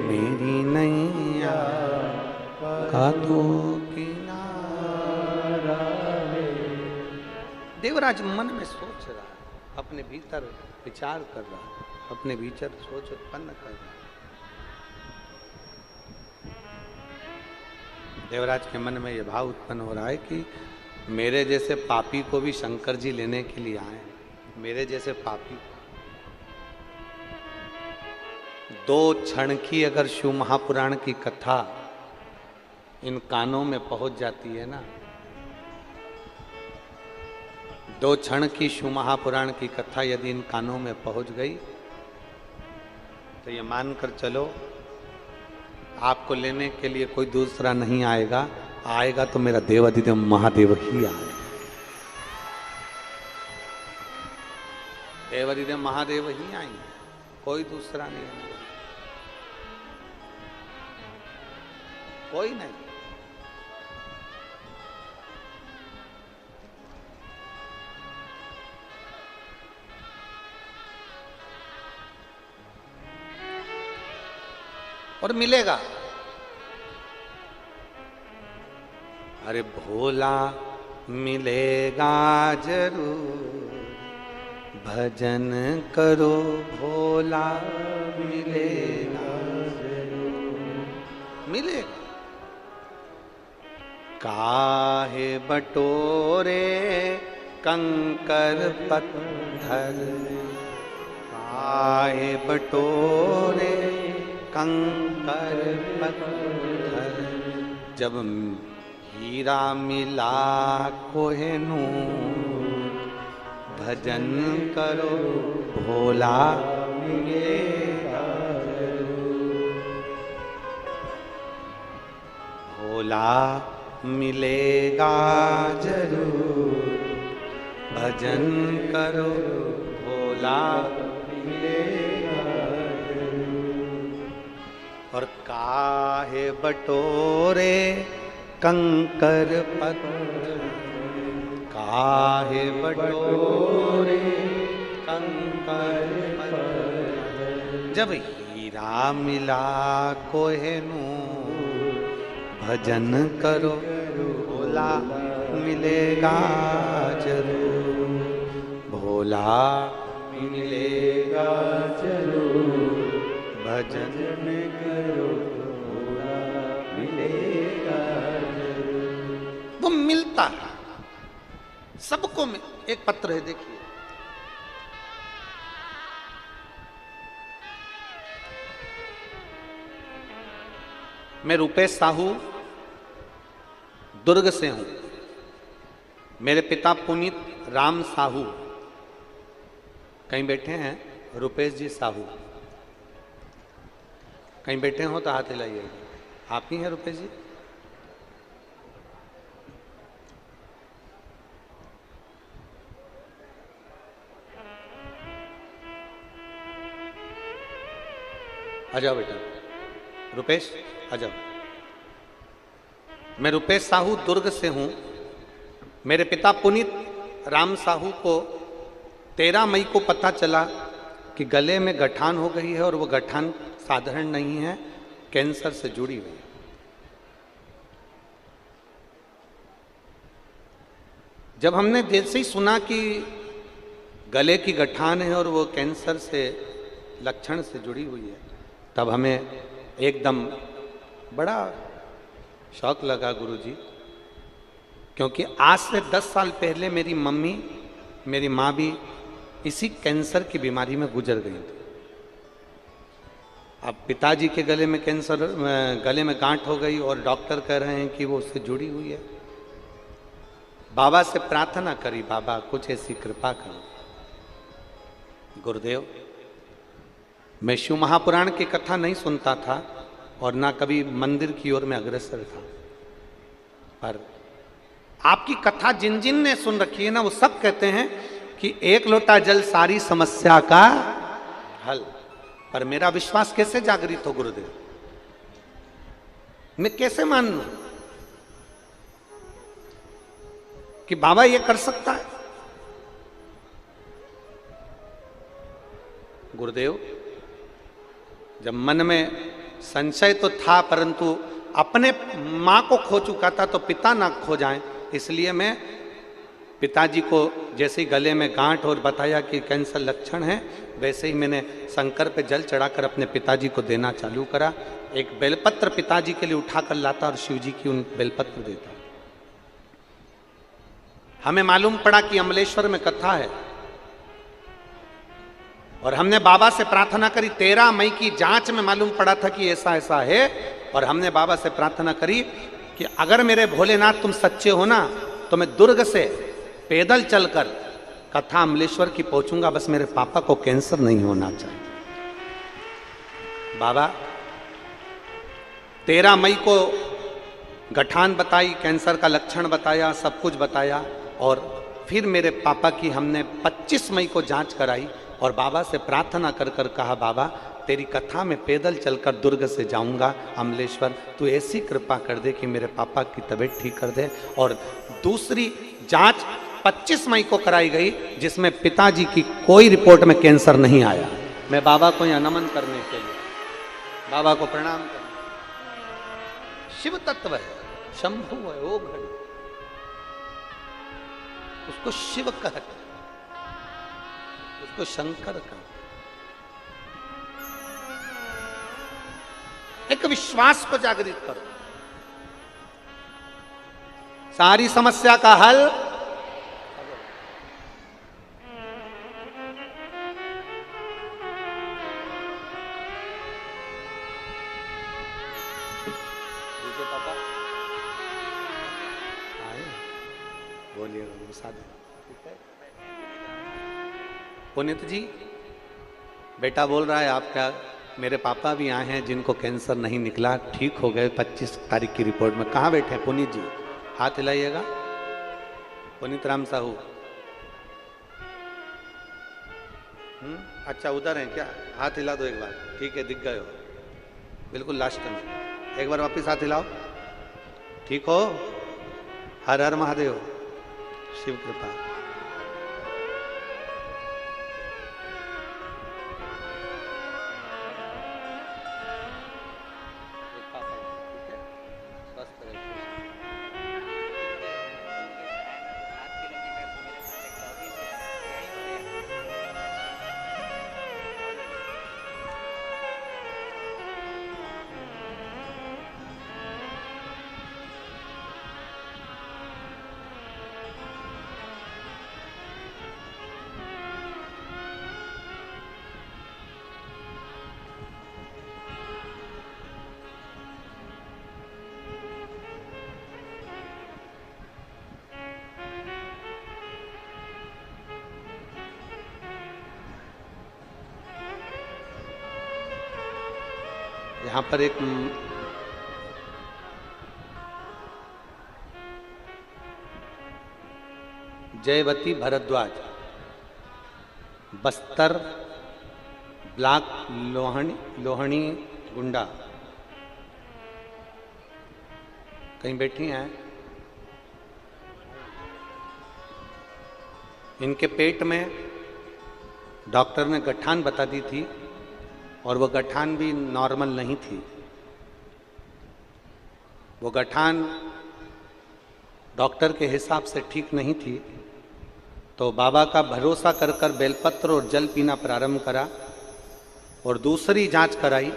Speaker 1: मेरी नैया का तो किनारा है। देवराज मन में सोच रहा, अपने भीतर विचार कर रहा, अपने भीतर सोच उत्पन्न कर रहा। देवराज के मन में यह भाव उत्पन्न हो रहा है कि मेरे जैसे पापी को भी शंकर जी लेने के लिए आए, मेरे जैसे पापी। दो क्षण की अगर शिव महापुराण की कथा इन कानों में पहुंच जाती है ना, दो क्षण की शिव महापुराण की कथा यदि इन कानों में पहुंच गई तो ये मानकर चलो आपको लेने के लिए कोई दूसरा नहीं आएगा, आएगा तो मेरा देवाधिदेव महादेव ही आएगा। देवाधिदेव महादेव ही आएंगे, कोई दूसरा नहीं आएगा, कोई नहीं। और मिलेगा। अरे भोला मिलेगा जरूर, भजन करो भोला मिलेगा जरूर, मिलेगा। काहे बटोरे कंकर पत्थर, काहे बटोरे कंकर पत्थर, जब हीरा मिला कोहिनूर, भजन करो भोला मिलेगा जरूर, भोला मिलेगा जरूर, भजन करो भोला मिलेगा। और काहे बटोरे कंकर पत्थर, काहे बटोरे कंकर पत्थर, जब हीरा मिला कोहिनूर, भजन करो भोला मिलेगा जरूर, भोला मिलेगा जरूर, भजन करो भोला मिलेगा जरूर। वो मिलता है सबको में। एक पत्र है देखिए, मैं रुपेश साहू दुर्ग से हूं, मेरे पिता पुनीत राम साहू, कहीं बैठे हैं रुपेश जी साहू, कहीं बैठे हो तो हाथ हिलाइए। आप ही हैं रुपेश जी? आ जाओ बेटा। रुपेश आ जाओ। मैं रुपेश साहू दुर्ग से हूं। मेरे पिता पुनीत राम साहू को 13 मई को पता चला कि गले में गठान हो गई है और वो गठान साधारण नहीं है, कैंसर से जुड़ी हुई है। जब हमने जैसे ही सुना कि गले की गठान है और वो कैंसर से लक्षण से जुड़ी हुई है, तब हमें एकदम बड़ा शौक लगा गुरुजी, क्योंकि आज से 10 साल पहले मेरी मम्मी, मेरी माँ भी इसी कैंसर की बीमारी में गुजर गई थी। अब पिताजी के गले में कैंसर, गले में गांठ हो गई और डॉक्टर कह रहे हैं कि वो उससे जुड़ी हुई है। बाबा से प्रार्थना करी, बाबा कुछ ऐसी कृपा करो। गुरुदेव, मैं शिव महापुराण की कथा नहीं सुनता था और ना कभी मंदिर की ओर में अग्रसर था, पर आपकी कथा जिन जिन ने सुन रखी है ना, वो सब कहते हैं कि एक लोटा जल सारी समस्या का हल। पर मेरा विश्वास कैसे जागृत हो गुरुदेव? मैं कैसे मान लूं कि बाबा ये कर सकता है? गुरुदेव, जब मन में संशय तो था, परंतु अपने मां को खो चुका था तो पिता ना खो जाएं, इसलिए मैं पिताजी को जैसे ही गले में गांठ और बताया कि कैंसर लक्षण है, वैसे ही मैंने शंकर पे जल चढ़ाकर अपने पिताजी को देना चालू करा। एक बेलपत्र पिताजी के लिए उठाकर लाता और शिव जी की उन बेलपत्र देता। हमें मालूम पड़ा कि अमलेश्वर में कथा है और हमने बाबा से प्रार्थना करी। 13 मई की जांच में मालूम पड़ा था कि ऐसा ऐसा है, और हमने बाबा से प्रार्थना करी कि अगर मेरे भोलेनाथ तुम सच्चे हो ना, तो मैं दुर्ग से पैदल चलकर कथा अमलेश्वर की पहुंचूंगा, बस मेरे पापा को कैंसर नहीं होना चाहिए। बाबा 13 मई को गठान बताई, कैंसर का लक्षण बताया, सब कुछ बताया, और फिर मेरे पापा की हमने 25 मई को जांच कराई और बाबा से प्रार्थना कर कर कहा, बाबा तेरी कथा में पैदल चलकर दुर्ग से जाऊंगा अमलेश्वर, तू ऐसी कृपा कर दे कि मेरे पापा की तबीयत ठीक कर दे। और दूसरी जांच 25 मई को कराई गई, जिसमें पिताजी की कोई रिपोर्ट में कैंसर नहीं आया। मैं बाबा को यहाँ नमन करने के लिए, बाबा को प्रणाम करने। शिव तत्व है, शंभु है, ओ घड़ी, उसको शिव कहते, उसको शंकर कहते। एक विश्वास को जागृत करो, सारी समस्या का हल। पापा आए, बोलिए पुनीत जी, बेटा बोल रहा है आप क्या, मेरे पापा भी आए हैं जिनको कैंसर नहीं निकला, ठीक हो गए 25 तारीख की रिपोर्ट में। कहाँ बैठे हैं पुनीत जी? हाथ हिलाइएगा। पुनीत राम साहू, अच्छा उधर हैं क्या? हाथ हिला दो एक बार। ठीक है, दिख गए हो बिल्कुल लास्ट में। एक बार वापिस हाथ हिलाओ। ठीक हो? हर हर महादेव, शिव कृपा। यहाँ पर एक जयवती भरद्वाज, बस्तर ब्लॉक लोहनी गुंडा कहीं बैठी हैं। इनके पेट में डॉक्टर ने गठान बता दी थी और वो गठान भी नॉर्मल नहीं थी। वो गठान डॉक्टर के हिसाब से ठीक नहीं थी। तो बाबा का भरोसा कर कर बेलपत्र और जल पीना प्रारंभ करा और दूसरी जांच कराई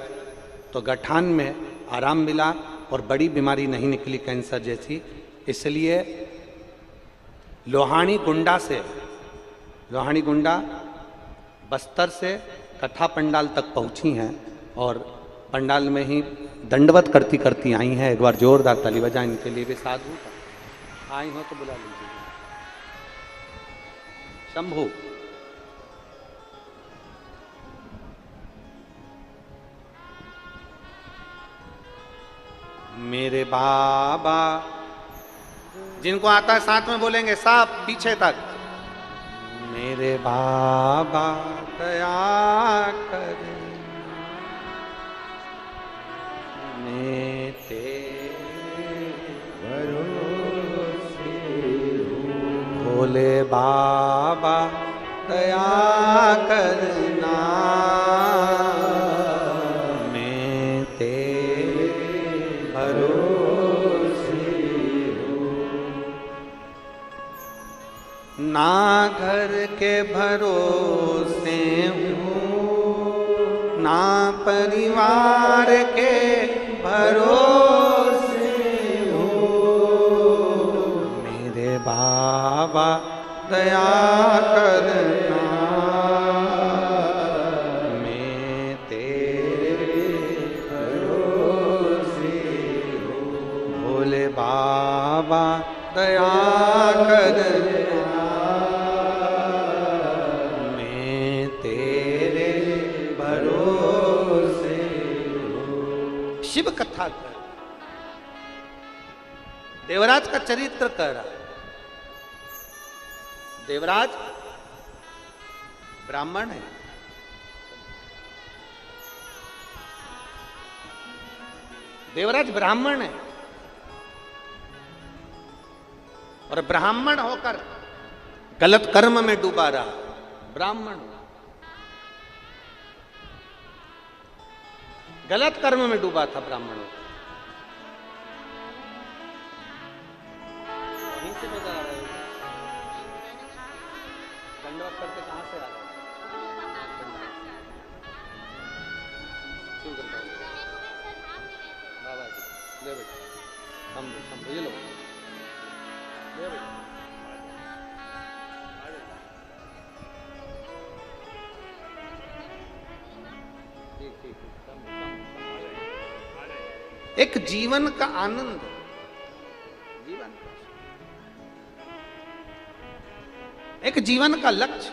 Speaker 1: तो गठान में आराम मिला और बड़ी बीमारी नहीं निकली कैंसर जैसी। इसलिए लोहानी गुंडा बस्तर से कथा पंडाल तक पहुंची हैं और पंडाल में ही दंडवत करती करती आई हैं। एक बार जोरदार ताली बजाएं इनके लिए। भी साधु आई हो तो बुला लीजिए। शंभू मेरे बाबा, जिनको आता है साथ में बोलेंगे सब पीछे तक। मेरे बाबा दया कर मैं तेरे भरोसे हूँ। भोले बाबा दया करना मैं तेरे भरोसे हूँ। ना घर के भरोसे हूँ, ना परिवार के भरोसे हूँ। मेरे बाबा दया करना मैं तेरे भरोसे हूँ। भोले बाबा दया करना मैं तेरे भरोसे हूँ। शिव कथा कर देवराज का चरित्र कह रहा। देवराज ब्राह्मण है। देवराज ब्राह्मण है और ब्राह्मण होकर गलत कर्म में डूबा रहा। ब्राह्मण गलत कर्म में डूबा था। ब्राह्मण वहीं से बता रहे हो। दंडवत करके कहां से आ रहे हो? बाबा जी ले बेटा, हम ये लो ले बेटा। ठीक एक जीवन का आनंद, एक जीवन का लक्ष्य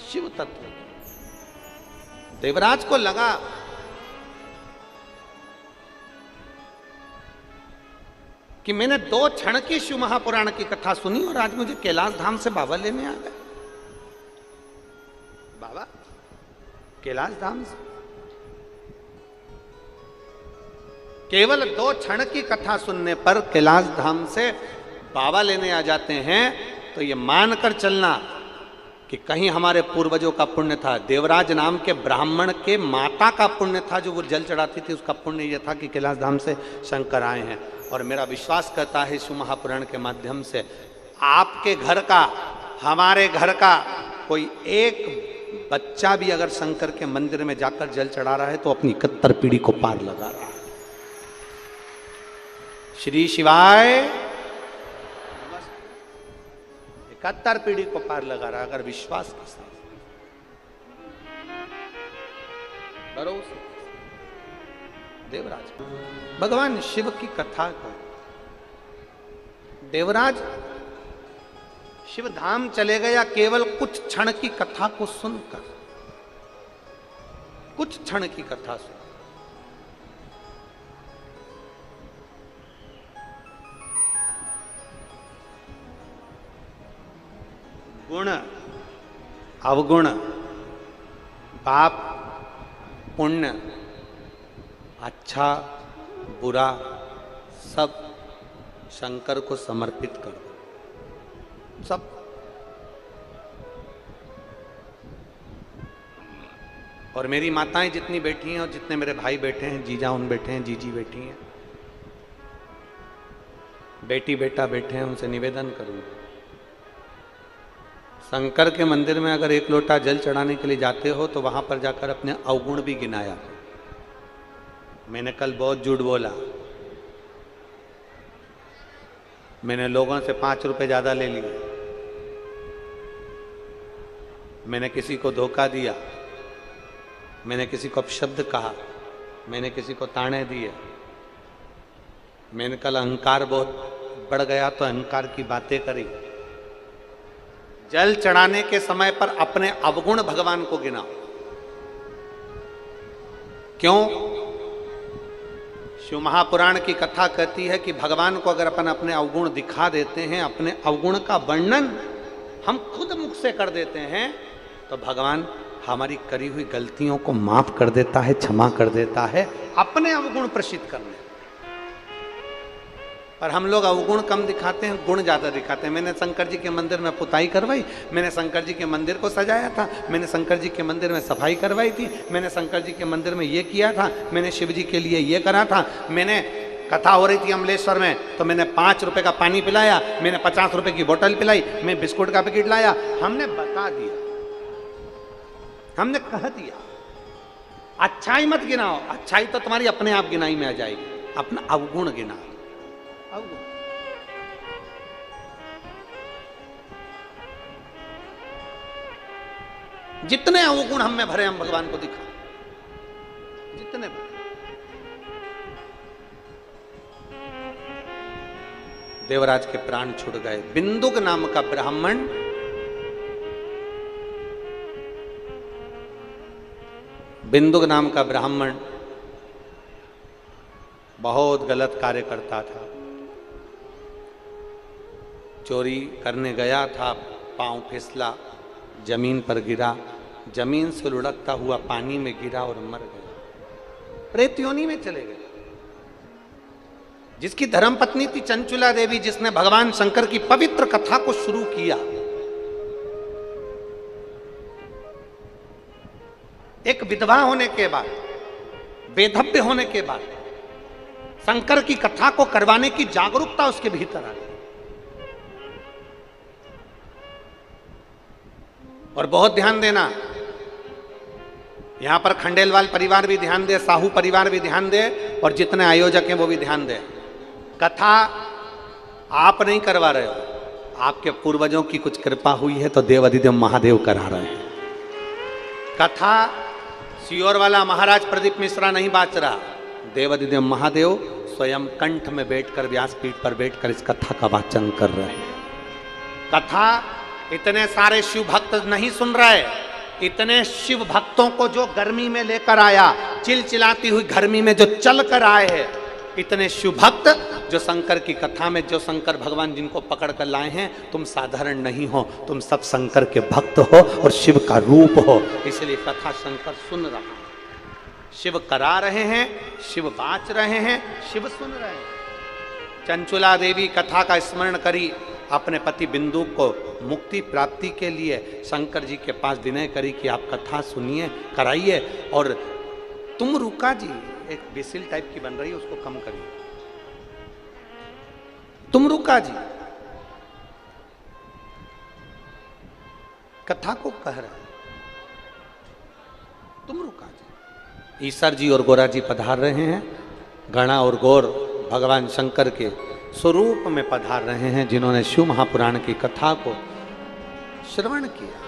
Speaker 1: शिव तत्व। देवराज को लगा कि मैंने 2 क्षण की शिव महापुराण की कथा सुनी और आज मुझे कैलाश धाम से बाबा लेने आ गए। बाबा कैलाश धाम से केवल 2 क्षण की कथा सुनने पर कैलाश धाम से बाबा लेने आ जाते हैं तो ये मानकर चलना कि कहीं हमारे पूर्वजों का पुण्य था। देवराज नाम के ब्राह्मण के माता का पुण्य था जो वो जल चढ़ाती थी। उसका पुण्य यह था कि कैलाश धाम से शंकर आए हैं। और मेरा विश्वास करता है शिव महापुराण के माध्यम से आपके घर का, हमारे घर का कोई एक बच्चा भी अगर शंकर के मंदिर में जाकर जल चढ़ा रहा है तो अपनी 71 पीढ़ी को पार लगा रहा है। श्री शिवाय 71 पीढ़ी को पार लगा रहा अगर विश्वास के साथ भरोसे। देवराज भगवान शिव की कथा को देवराज शिव धाम चले गया केवल कुछ क्षण की कथा को सुनकर। कुछ क्षण की कथा सुन गुण अवगुण पाप पुण्य अच्छा बुरा सब शंकर को समर्पित कर दो, सब। और मेरी माताएं जितनी बैठी हैं और जितने मेरे भाई बैठे हैं, जीजा उन बैठे हैं, जीजी बैठी हैं, बेटी बेटा बैठे हैं, उनसे निवेदन करूंगा, शंकर के मंदिर में अगर एक लोटा जल चढ़ाने के लिए जाते हो तो वहां पर जाकर अपने अवगुण भी गिनाया। मैंने कल बहुत झूठ बोला, मैंने लोगों से 5 रुपए ज्यादा ले लिए, मैंने किसी को धोखा दिया, मैंने किसी को अपशब्द कहा, मैंने किसी को ताने दिए, मैंने कल अहंकार बहुत बढ़ गया तो अहंकार की बातें करी। जल चढ़ाने के समय पर अपने अवगुण भगवान को गिनाओ। क्यों? शिव महापुराण की कथा कहती है कि भगवान को अगर अपन अपने अवगुण दिखा देते हैं, अपने अवगुण का वर्णन हम खुद मुख से कर देते हैं, तो भगवान हमारी करी हुई गलतियों को माफ कर देता है, क्षमा कर देता है, अपने अवगुण प्रसिद्ध करने। पर हम लोग अवगुण कम दिखाते हैं, गुण ज्यादा दिखाते हैं। मैंने शंकर जी के मंदिर में पुताई करवाई, मैंने शंकर जी के मंदिर को सजाया था, मैंने शंकर जी के मंदिर में सफाई करवाई थी, मैंने शंकर जी के मंदिर में ये किया था, मैंने शिव जी के लिए ये करा था, मैंने कथा हो रही थी अमलेश्वर में तो मैंने 5 रुपए का पानी पिलाया, मैंने 50 रुपए की बोतल पिलाई, मैं बिस्कुट का पैकेट लाया। हमने बता दिया, हमने कह दिया। अच्छाई मत गिनाओ, अच्छाई तो तुम्हारी अपने आप गिनाई में आ जाएगी, अपना अवगुण गिनाओ। अवगुण जितने अवगुण हम में भरे हम भगवान को दिखा, जितने भरे। देवराज के प्राण छूट गए। बिंदुक नाम का ब्राह्मण बिंदुक नाम का ब्राह्मण बहुत गलत कार्य करता था। चोरी करने गया था, पांव फिसला, जमीन पर गिरा, जमीन से लुढ़कता हुआ पानी में गिरा और मर गया, प्रेत योनि में चले गए। जिसकी धर्मपत्नी थी चंचुला देवी, जिसने भगवान शंकर की पवित्र कथा को शुरू किया, एक विधवा होने के बाद, बेधव्य होने के बाद शंकर की कथा को करवाने की जागरूकता उसके भीतर आ गई। और बहुत ध्यान देना, यहां पर खंडेलवाल परिवार भी ध्यान दे, साहू परिवार भी ध्यान दे, और जितने आयोजक हैं वो भी ध्यान दे। कथा आप नहीं करवा रहे हो, आपके पूर्वजों की कुछ कृपा हुई है तो देवाधिदेव महादेव करा रहे हैं। कथा सियोर वाला महाराज प्रदीप मिश्रा नहीं बाच रहा, देवाधिदेव महादेव स्वयं कंठ में बैठकर, व्यासपीठ पर बैठकर इस कथा का वाचन कर रहे हैं। कथा इतने सारे शिव भक्त नहीं सुन रहे, इतने शिव भक्तों को जो गर्मी में लेकर आया, चिलचिलाती हुई गर्मी में जो चल कर आए हैं, इतने शिव भक्त जो शंकर की कथा में, जो शंकर भगवान जिनको पकड़ कर लाए हैं, तुम साधारण नहीं हो, तुम सब शंकर के भक्त हो और शिव का रूप हो। इसलिए कथा शंकर सुन रहा है, शिव करा रहे हैं, शिव बाच रहे हैं, शिव सुन रहे हैं। चंचुला देवी कथा का स्मरण करी, अपने पति बिंदु को मुक्ति प्राप्ति के लिए शंकर जी के पास विनय करी कि आप कथा सुनिए, कराइए। और तुम रुका जी, एक बिसिल टाइप की बन रही है, उसको कम करिए। तुम रुका जी कथा को कह रहे, तुम रुका जी। ईसर जी और गोरा जी पधार रहे हैं, गणा और गौर भगवान शंकर के स्वरूप में पधार रहे हैं, जिन्होंने शिव महापुराण की कथा को श्रवण किया।